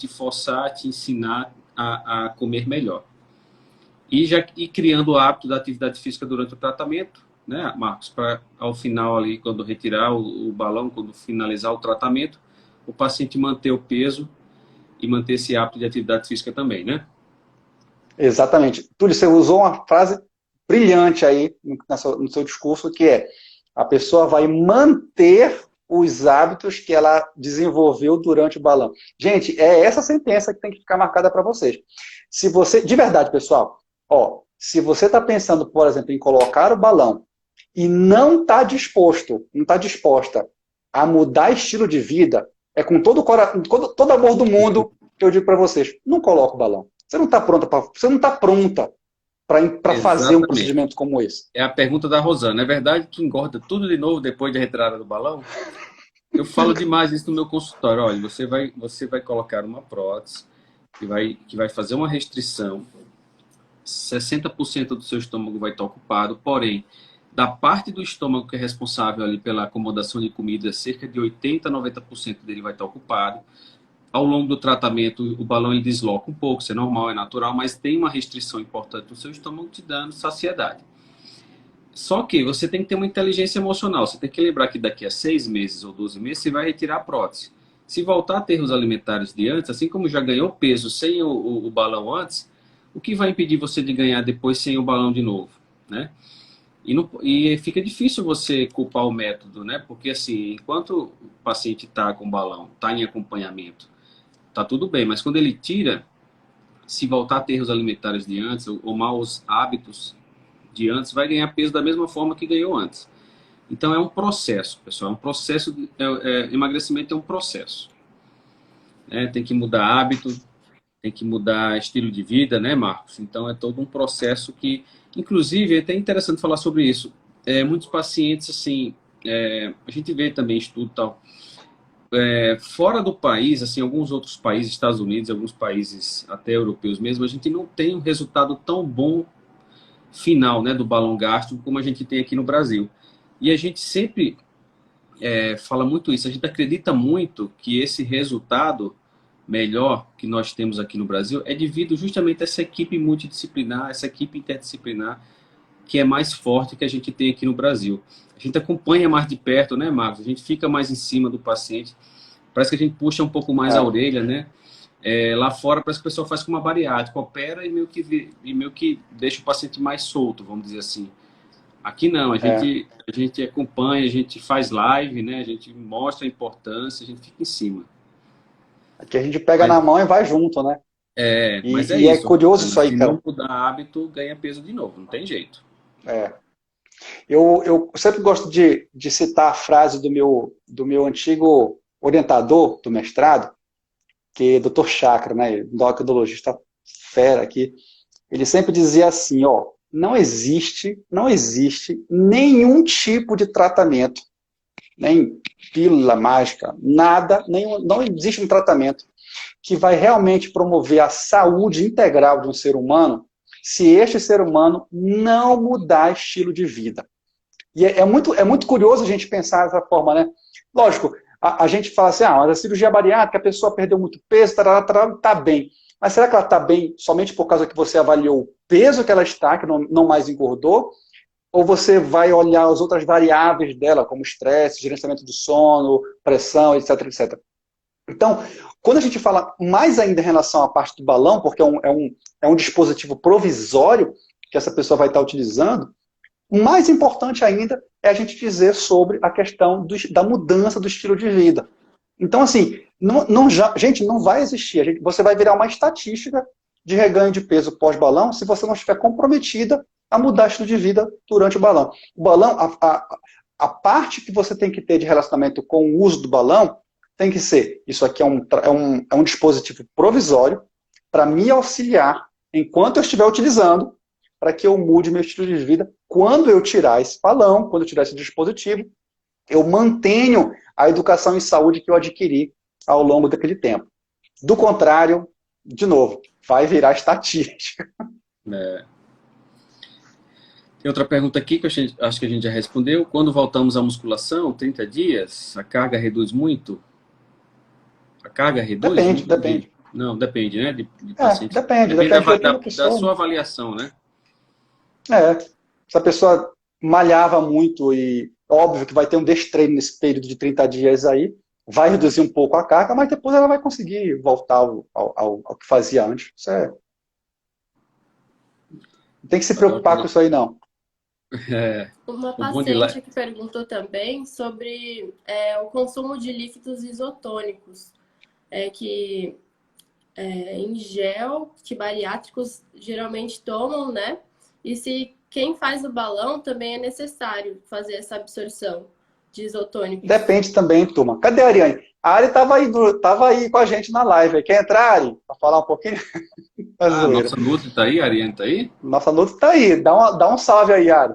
forçar, te ensinar a comer melhor. E criando o hábito da atividade física durante o tratamento, né, Marcos? Para ao final ali, quando retirar o balão, quando finalizar o tratamento, o paciente manter o peso e manter esse hábito de atividade física também, né? Exatamente. Túlio, você usou uma frase brilhante aí no seu discurso, que é a pessoa vai manter os hábitos que ela desenvolveu durante o balão. Gente, é essa sentença que tem que ficar marcada para vocês. Se você, de verdade, pessoal, ó, se você está pensando, por exemplo, em colocar o balão e não está disposta a mudar estilo de vida, é com todo amor do mundo que eu digo para vocês, não coloca o balão. Você não está pronta para fazer um procedimento como esse. É a pergunta da Rosana. É verdade que engorda tudo de novo depois da retirada do balão? Eu falo demais isso no meu consultório. Olha, você vai colocar uma prótese que vai fazer uma restrição. 60% do seu estômago vai estar ocupado, porém, da parte do estômago que é responsável ali pela acomodação de comida, cerca de 80% a 90% dele vai estar ocupado. Ao longo do tratamento, o balão ele desloca um pouco, isso é normal, é natural, mas tem uma restrição importante no seu estômago te dando saciedade. Só que você tem que ter uma inteligência emocional. Você tem que lembrar que daqui a 6 meses ou 12 meses você vai retirar a prótese. Se voltar a ter os alimentares de antes, assim como já ganhou peso sem o balão antes, o que vai impedir você de ganhar depois sem o balão de novo, né? E fica difícil você culpar o método, né? Porque assim, enquanto o paciente está com o balão, está em acompanhamento, tá tudo bem, mas quando ele tira, se voltar a ter os alimentares de antes, ou maus hábitos de antes, vai ganhar peso da mesma forma que ganhou antes. Então é um processo, pessoal, é um processo, emagrecimento é um processo. Tem que mudar hábito, tem que mudar estilo de vida, né, Marcos? Então é todo um processo que, inclusive, é até interessante falar sobre isso. Muitos pacientes, assim, a gente vê também estudo e tal, fora do país, assim, alguns outros países, Estados Unidos, alguns países até europeus mesmo, a gente não tem um resultado tão bom final, né, do balão gástrico como a gente tem aqui no Brasil. E a gente sempre fala muito isso, a gente acredita muito que esse resultado melhor que nós temos aqui no Brasil é devido justamente a essa equipe multidisciplinar, essa equipe interdisciplinar que é mais forte que a gente tem aqui no Brasil. A gente acompanha mais de perto, né, Marcos? A gente fica mais em cima do paciente. Parece que a gente puxa um pouco mais a orelha, né? Lá fora parece que o pessoal faz com uma bariátrica, opera e meio que deixa o paciente mais solto, vamos dizer assim. Aqui não, a gente acompanha, a gente faz live, né? A gente mostra a importância, a gente fica em cima. Aqui a gente pega na mão e vai junto, né? Mas é E é isso. curioso isso aí, Se cara. não mudar hábito, ganha peso de novo, não tem jeito. É. Eu sempre gosto de citar a frase do meu antigo orientador do mestrado, que é Dr. Chakra, né, endocrinologista fera aqui. Ele sempre dizia assim, ó, não existe nenhum tipo de tratamento, nem pílula mágica, nada, não existe um tratamento que vai realmente promover a saúde integral de um ser humano se este ser humano não mudar estilo de vida. E é muito curioso a gente pensar dessa forma, né? Lógico, a gente fala assim, mas a cirurgia bariátrica, a pessoa perdeu muito peso, tá bem. Mas será que ela está bem somente por causa que você avaliou o peso que ela está, que não mais engordou? Ou você vai olhar as outras variáveis dela, como estresse, gerenciamento do sono, pressão, etc, etc. Então, quando a gente fala mais ainda em relação à parte do balão, porque é um dispositivo provisório que essa pessoa vai estar utilizando, o mais importante ainda é a gente dizer sobre a questão da mudança do estilo de vida. Então, assim, gente, não vai existir. Você vai virar uma estatística de reganho de peso pós-balão se você não estiver comprometida a mudar o estilo de vida durante o balão. O balão, a parte que você tem que ter de relacionamento com o uso do balão tem que ser, isso aqui é um dispositivo provisório para me auxiliar enquanto eu estiver utilizando, para que eu mude meu estilo de vida. Quando eu tirar esse balão, quando eu tirar esse dispositivo, eu mantenho a educação em saúde que eu adquiri ao longo daquele tempo. Do contrário, de novo, vai virar estatística. Tem outra pergunta aqui que acho que a gente já respondeu. Quando voltamos à musculação, 30 dias, a carga reduz muito? A carga reduz? Não Depende, entendi. depende. Não, depende, né? De paciente. Depende Depende de cada da pessoa. sua avaliação, né? Se a pessoa malhava muito e óbvio que vai ter um destreino nesse período de 30 dias aí, vai reduzir um pouco a carga, mas depois ela vai conseguir voltar ao que fazia antes. Não tem que se preocupar com isso aí, não. Uma O bom de paciente que perguntou também sobre o consumo de líquidos isotônicos, que em gel, que bariátricos geralmente tomam, né? E se quem faz o balão também é necessário fazer essa absorção de isotônicos. Depende também, turma. Cadê a Ariane? A Ari estava aí com a gente na live. Quer entrar, Ari? Para falar um pouquinho? nossa Nutri tá aí, a Ariane tá aí? Nossa Nutri está aí. Dá um salve aí, Ari.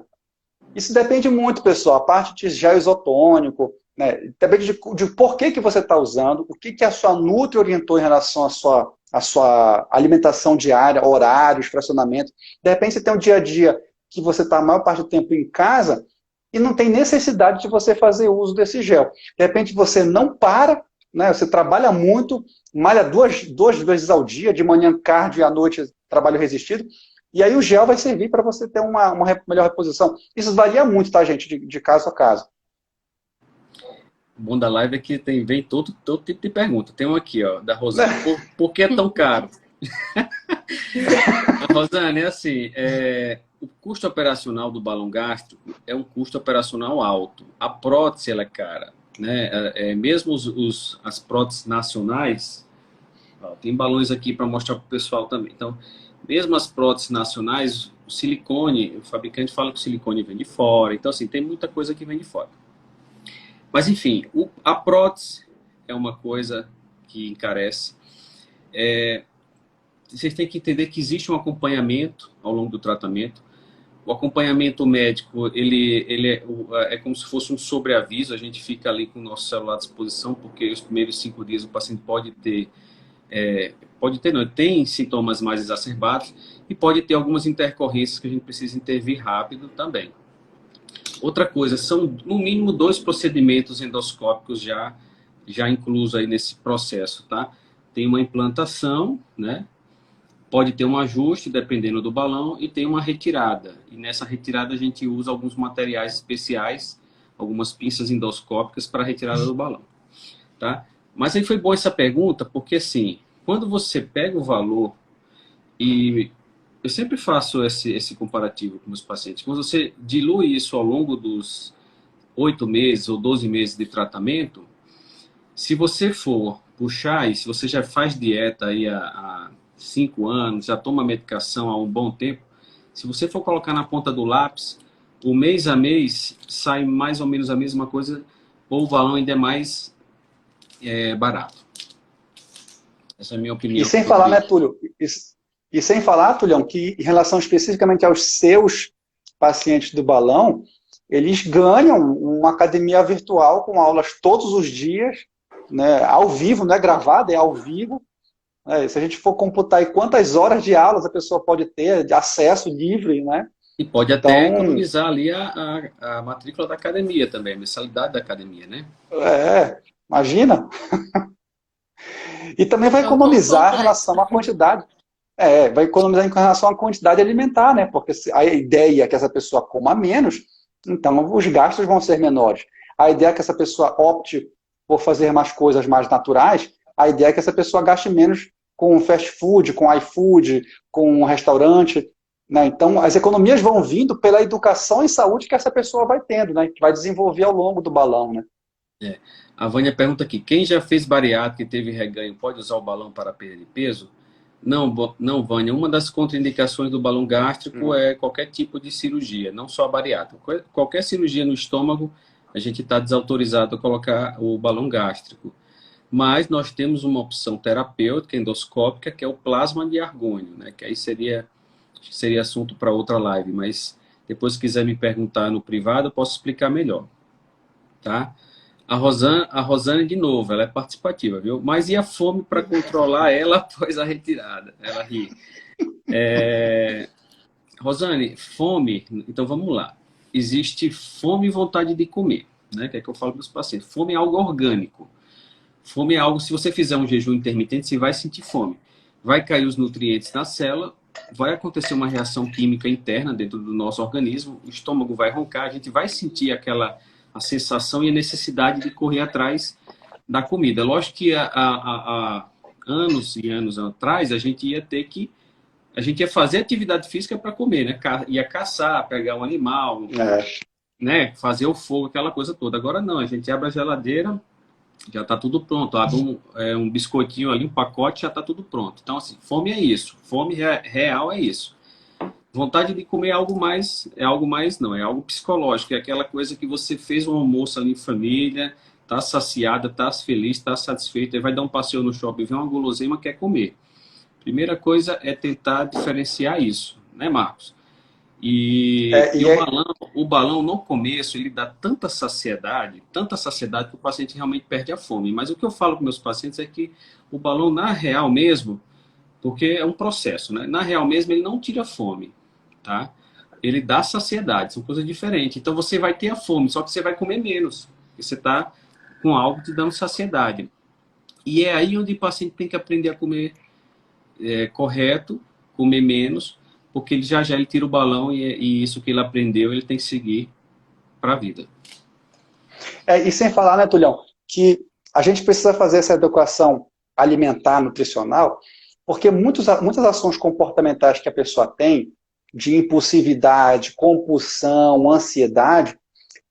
Isso depende muito, pessoal. A parte de gel isotônico, né? Depende de por que você está usando, o que a sua Nutri orientou em relação à sua alimentação diária, horários, fracionamento. De repente, você tem um dia a dia que você está a maior parte do tempo em casa e não tem necessidade de você fazer uso desse gel. De repente, você não para, né? Você trabalha muito, malha duas vezes ao dia, de manhã cardio e à noite trabalho resistido. E aí o gel vai servir para você ter uma melhor reposição. Isso varia muito, tá, gente? De caso a caso. O bom da live é que vem todo tipo de pergunta. Tem um aqui, ó, da Rosane. Por que é tão caro? A Rosane, é assim, o custo operacional do balão gástrico é um custo operacional alto. A prótese, ela é cara. Né? Mesmo as próteses nacionais, ó, tem balões aqui para mostrar para o pessoal também. Então, mesmo as próteses nacionais, o silicone, o fabricante fala que o silicone vem de fora. Então, assim, tem muita coisa que vem de fora. Mas, enfim, a prótese é uma coisa que encarece. Vocês têm que entender que existe um acompanhamento ao longo do tratamento. O acompanhamento médico, ele é como se fosse um sobreaviso. A gente fica ali com o nosso celular à disposição, porque os primeiros 5 dias o paciente tem sintomas mais exacerbados e pode ter algumas intercorrências que a gente precisa intervir rápido também. Outra coisa, são no mínimo 2 procedimentos endoscópicos já inclusos aí nesse processo, tá? Tem uma implantação, né? Pode ter um ajuste, dependendo do balão, e tem uma retirada. E nessa retirada a gente usa alguns materiais especiais, algumas pinças endoscópicas para a retirada do balão, tá? Mas aí foi boa essa pergunta, porque assim, quando você pega o valor, e eu sempre faço esse comparativo com os pacientes, quando você dilui isso ao longo dos 8 meses ou 12 meses de tratamento, se você for puxar, e se você já faz dieta aí há 5 anos, já toma medicação há um bom tempo, se você for colocar na ponta do lápis, o mês a mês sai mais ou menos a mesma coisa, ou o balão ainda é mais barato. Essa é a minha opinião. E sem falar, né, Túlio? E sem falar, Tulhão, que em relação especificamente aos seus pacientes do balão, eles ganham uma academia virtual com aulas todos os dias, né, ao vivo, não é gravada, é ao vivo. Se a gente for computar aí quantas horas de aulas a pessoa pode ter, de acesso livre, né? E pode até economizar ali a matrícula da academia também, a mensalidade da academia, né? Imagina. E também vai economizar em relação à quantidade. Vai economizar em relação à quantidade alimentar, né? Porque a ideia é que essa pessoa coma menos, então os gastos vão ser menores. A ideia é que essa pessoa opte por fazer mais coisas mais naturais, a ideia é que essa pessoa gaste menos com fast food, com iFood, com um restaurante, né? Então, as economias vão vindo pela educação em saúde que essa pessoa vai tendo, né? Que vai desenvolver ao longo do balão, né? A Vânia pergunta aqui, quem já fez bariátrica e teve reganho pode usar o balão para perder peso? Não, Vânia, uma das contraindicações do balão gástrico é qualquer tipo de cirurgia, não só a bariátrica. Qualquer cirurgia no estômago, a gente está desautorizado a colocar o balão gástrico. Mas nós temos uma opção terapêutica, endoscópica, que é o plasma de argônio, né? Que aí seria assunto para outra live, mas depois se quiser me perguntar no privado, eu posso explicar melhor. Tá? A Rosane, de novo, ela é participativa, viu? Mas e a fome para controlar ela após a retirada? Ela ri. Rosane, fome, então vamos lá. Existe fome e vontade de comer, né? Que é que eu falo para os pacientes. Fome é algo orgânico. Fome é algo, se você fizer um jejum intermitente, você vai sentir fome. Vai cair os nutrientes na célula, vai acontecer uma reação química interna dentro do nosso organismo, o estômago vai roncar, a gente vai sentir a sensação e a necessidade de correr atrás da comida. Lógico que há anos e anos atrás, a gente ia fazer atividade física para comer, né? Ia caçar, pegar um animal, né? Fazer o fogo, aquela coisa toda. Agora não, a gente abre a geladeira, já está tudo pronto. Abre um biscoitinho ali, um pacote, já está tudo pronto. Então, assim, fome é isso. Fome real é isso. Vontade de comer é algo mais não, é algo psicológico. É aquela coisa que você fez um almoço ali em família, está saciada, está feliz, está satisfeita, aí vai dar um passeio no shopping, vê uma guloseima, quer comer. Primeira coisa é tentar diferenciar isso, né, Marcos? O balão, no começo, ele dá tanta saciedade que o paciente realmente perde a fome. Mas o que eu falo para meus pacientes é que o balão, na real mesmo, porque é um processo, né? Na real mesmo, ele não tira fome, tá? Ele dá saciedade, são coisas diferentes. Então, você vai ter a fome, só que você vai comer menos, porque você está com algo te dando saciedade. E é aí onde o paciente tem que aprender a comer correto, comer menos, porque ele já ele tira o balão e isso que ele aprendeu, ele tem que seguir para a vida. E sem falar, né, Tulhão, que a gente precisa fazer essa educação alimentar, nutricional, porque muitas ações comportamentais que a pessoa tem, de impulsividade, compulsão, ansiedade,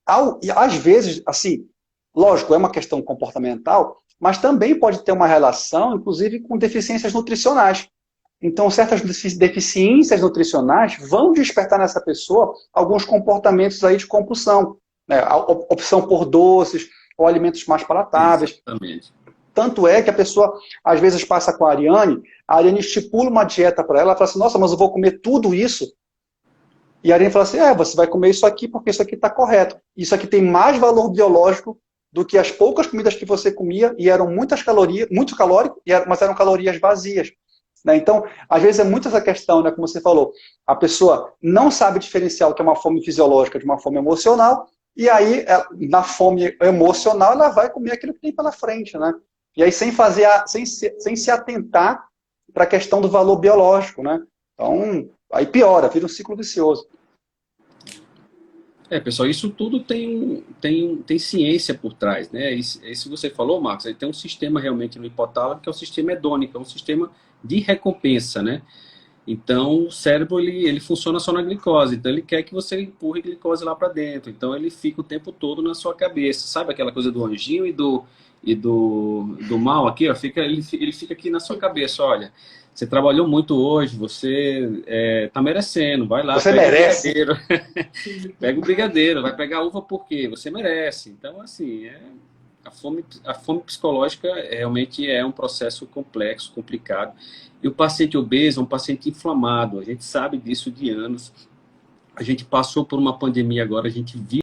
às vezes, assim, lógico, é uma questão comportamental, mas também pode ter uma relação, inclusive, com deficiências nutricionais. Então, certas deficiências nutricionais vão despertar nessa pessoa alguns comportamentos aí de compulsão, né? A opção por doces ou alimentos mais palatáveis. Exatamente. Tanto é que a pessoa, às vezes, passa com a Ariane estipula uma dieta para ela fala assim, nossa, mas eu vou comer tudo isso? E a Ariane fala assim, você vai comer isso aqui porque isso aqui está correto. Isso aqui tem mais valor biológico do que as poucas comidas que você comia e eram muitas calorias, muito calórico, mas eram calorias vazias. Né? Então, às vezes é muito essa questão, né, como você falou, a pessoa não sabe diferenciar o que é uma fome fisiológica de uma fome emocional, e aí, na fome emocional, ela vai comer aquilo que tem pela frente, né? E aí, sem se atentar para a questão do valor biológico, né? Então, aí piora, vira um ciclo vicioso. Pessoal, isso tudo tem ciência por trás, né? Isso você falou, Marcos, aí tem um sistema realmente no hipotálamo, que é o sistema hedônico, é um sistema de recompensa, né? Então, o cérebro, ele funciona só na glicose. Então, ele quer que você empurre glicose lá para dentro. Então, ele fica o tempo todo na sua cabeça. Sabe aquela coisa do anjinho e do mal aqui? Ó, ele fica aqui na sua cabeça. Olha, Você trabalhou muito hoje, você tá merecendo, vai lá, Você pega o merece. brigadeiro. Pega o brigadeiro, vai pegar a uva por quê? Você merece. Então, assim, a fome psicológica realmente é um processo complexo, complicado. E o paciente obeso é um paciente inflamado, a gente sabe disso de anos. A gente passou por uma pandemia agora, a gente viu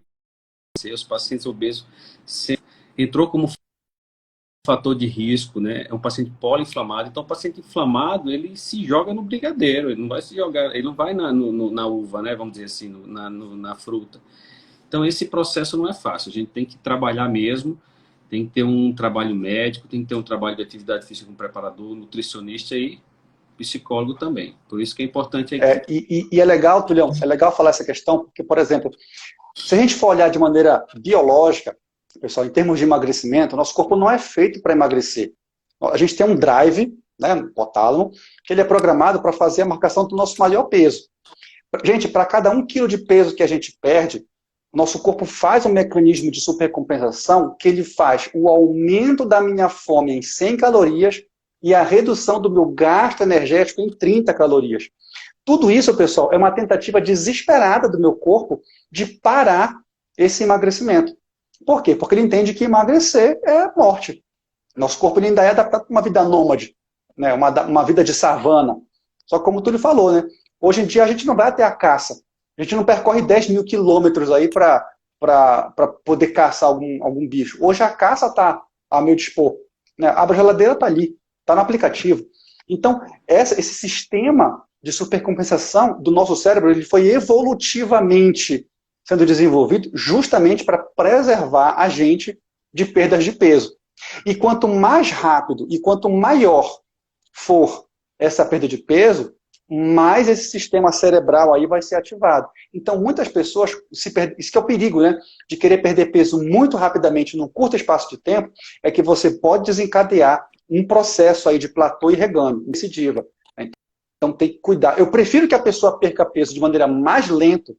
os pacientes obesos entrou como fator de risco, né? É um paciente poliinflamado. Então, o paciente inflamado, ele se joga no brigadeiro, ele não vai se jogar, ele não vai na uva, né? Vamos dizer assim, na fruta. Então, esse processo não é fácil. A gente tem que trabalhar mesmo, tem que ter um trabalho médico, tem que ter um trabalho de atividade física com preparador, nutricionista e psicólogo também. Por isso que é importante a equipe. E é legal, Tulião, é legal falar essa questão, porque, por exemplo, se a gente for olhar de maneira biológica, pessoal, em termos de emagrecimento, nosso corpo não é feito para emagrecer. A gente tem um drive, né, o hipotálamo, que ele é programado para fazer a marcação do nosso maior peso. Gente, para cada 1 quilo de peso que a gente perde, o nosso corpo faz um mecanismo de supercompensação que ele faz o aumento da minha fome em 100 calorias e a redução do meu gasto energético em 30 calorias. Tudo isso, pessoal, é uma tentativa desesperada do meu corpo de parar esse emagrecimento. Por quê? Porque ele entende que emagrecer é morte. Nosso corpo ele ainda é adaptado para uma vida nômade, né? Uma vida de savana. Só que como tu lhe falou, né? Hoje em dia a gente não vai até a caça. A gente não percorre 10 mil quilômetros aí para poder caçar algum bicho. Hoje a caça está a meu dispor. Né? Abre a geladeira, está ali. Está no aplicativo. Então, esse sistema de supercompensação do nosso cérebro ele foi evolutivamente sendo desenvolvido justamente para preservar a gente de perdas de peso. E quanto mais rápido e quanto maior for essa perda de peso, mais esse sistema cerebral aí vai ser ativado. Então, muitas pessoas, isso que é o perigo, né? De querer perder peso muito rapidamente num curto espaço de tempo, é que você pode desencadear um processo aí de platô e reganho, recidiva. Então, tem que cuidar. Eu prefiro que a pessoa perca peso de maneira mais lenta,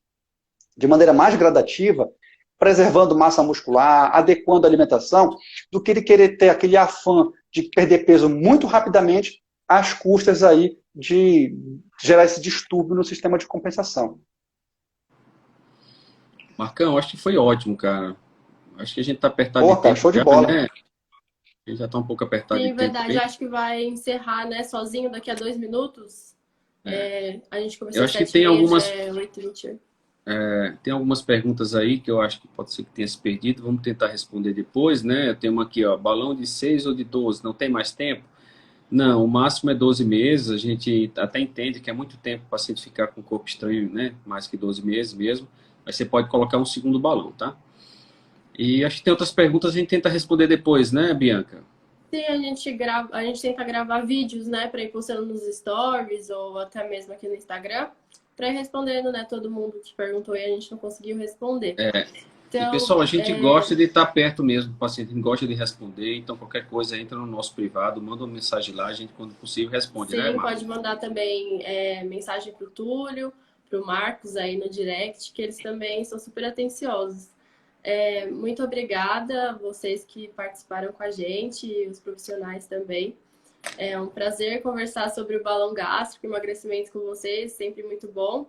de maneira mais gradativa, preservando massa muscular, adequando a alimentação, do que ele querer ter aquele afã de perder peso muito rapidamente às custas aí de gerar esse distúrbio no sistema de compensação. Marcão, acho que foi ótimo, cara. Acho que a gente está apertado Pô, de cara, tempo show de já, bola. né? A gente já está um pouco apertado Sim, de tempo. verdade. Acho que vai encerrar, né, sozinho daqui a 2 minutos. A gente começou Eu às acho que 7h30, tem algumas, já é 8h28. tem algumas perguntas aí que eu acho que pode ser que tenha se perdido. Vamos tentar responder depois, né? Tem uma aqui, ó, balão de 6 ou de 12, não tem mais tempo? Não, o máximo é 12 meses. A gente até entende que é muito tempo para o paciente ficar com o corpo estranho, né? Mais que 12 meses mesmo. Mas você pode colocar um segundo balão, tá? E acho que tem outras perguntas, a gente tenta responder depois, né, Bianca? Sim, a gente tenta gravar vídeos, né, para ir postando nos stories ou até mesmo aqui no Instagram, para ir respondendo, né, todo mundo que perguntou e a gente não conseguiu responder. E, Então, pessoal, a gente gosta de estar perto mesmo do paciente, a gente gosta de responder, então qualquer coisa entra no nosso privado, manda uma mensagem lá, a gente, quando possível, responde, né, sim, Marcos? pode mandar também mensagem para o Túlio, para o Marcos aí no direct, que eles também são super atenciosos. Muito obrigada a vocês que participaram com a gente e os profissionais também. É um prazer conversar sobre o balão gástrico e emagrecimento com vocês, sempre muito bom.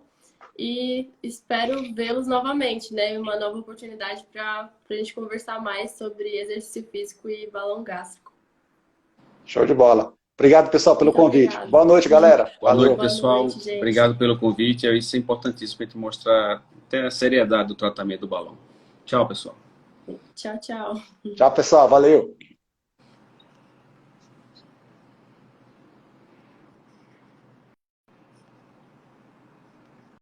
E espero vê-los novamente, né? Uma nova oportunidade para a gente conversar mais sobre exercício físico e balão gástrico. Show de bola. Obrigado, pessoal, pelo Muito convite. obrigada. Boa noite, galera. Boa noite, Valeu. pessoal. Boa noite, gente. Obrigado pelo convite, isso é importantíssimo para a gente mostrar até a seriedade do tratamento do balão. Tchau, pessoal. Tchau, tchau. Tchau, pessoal. Valeu.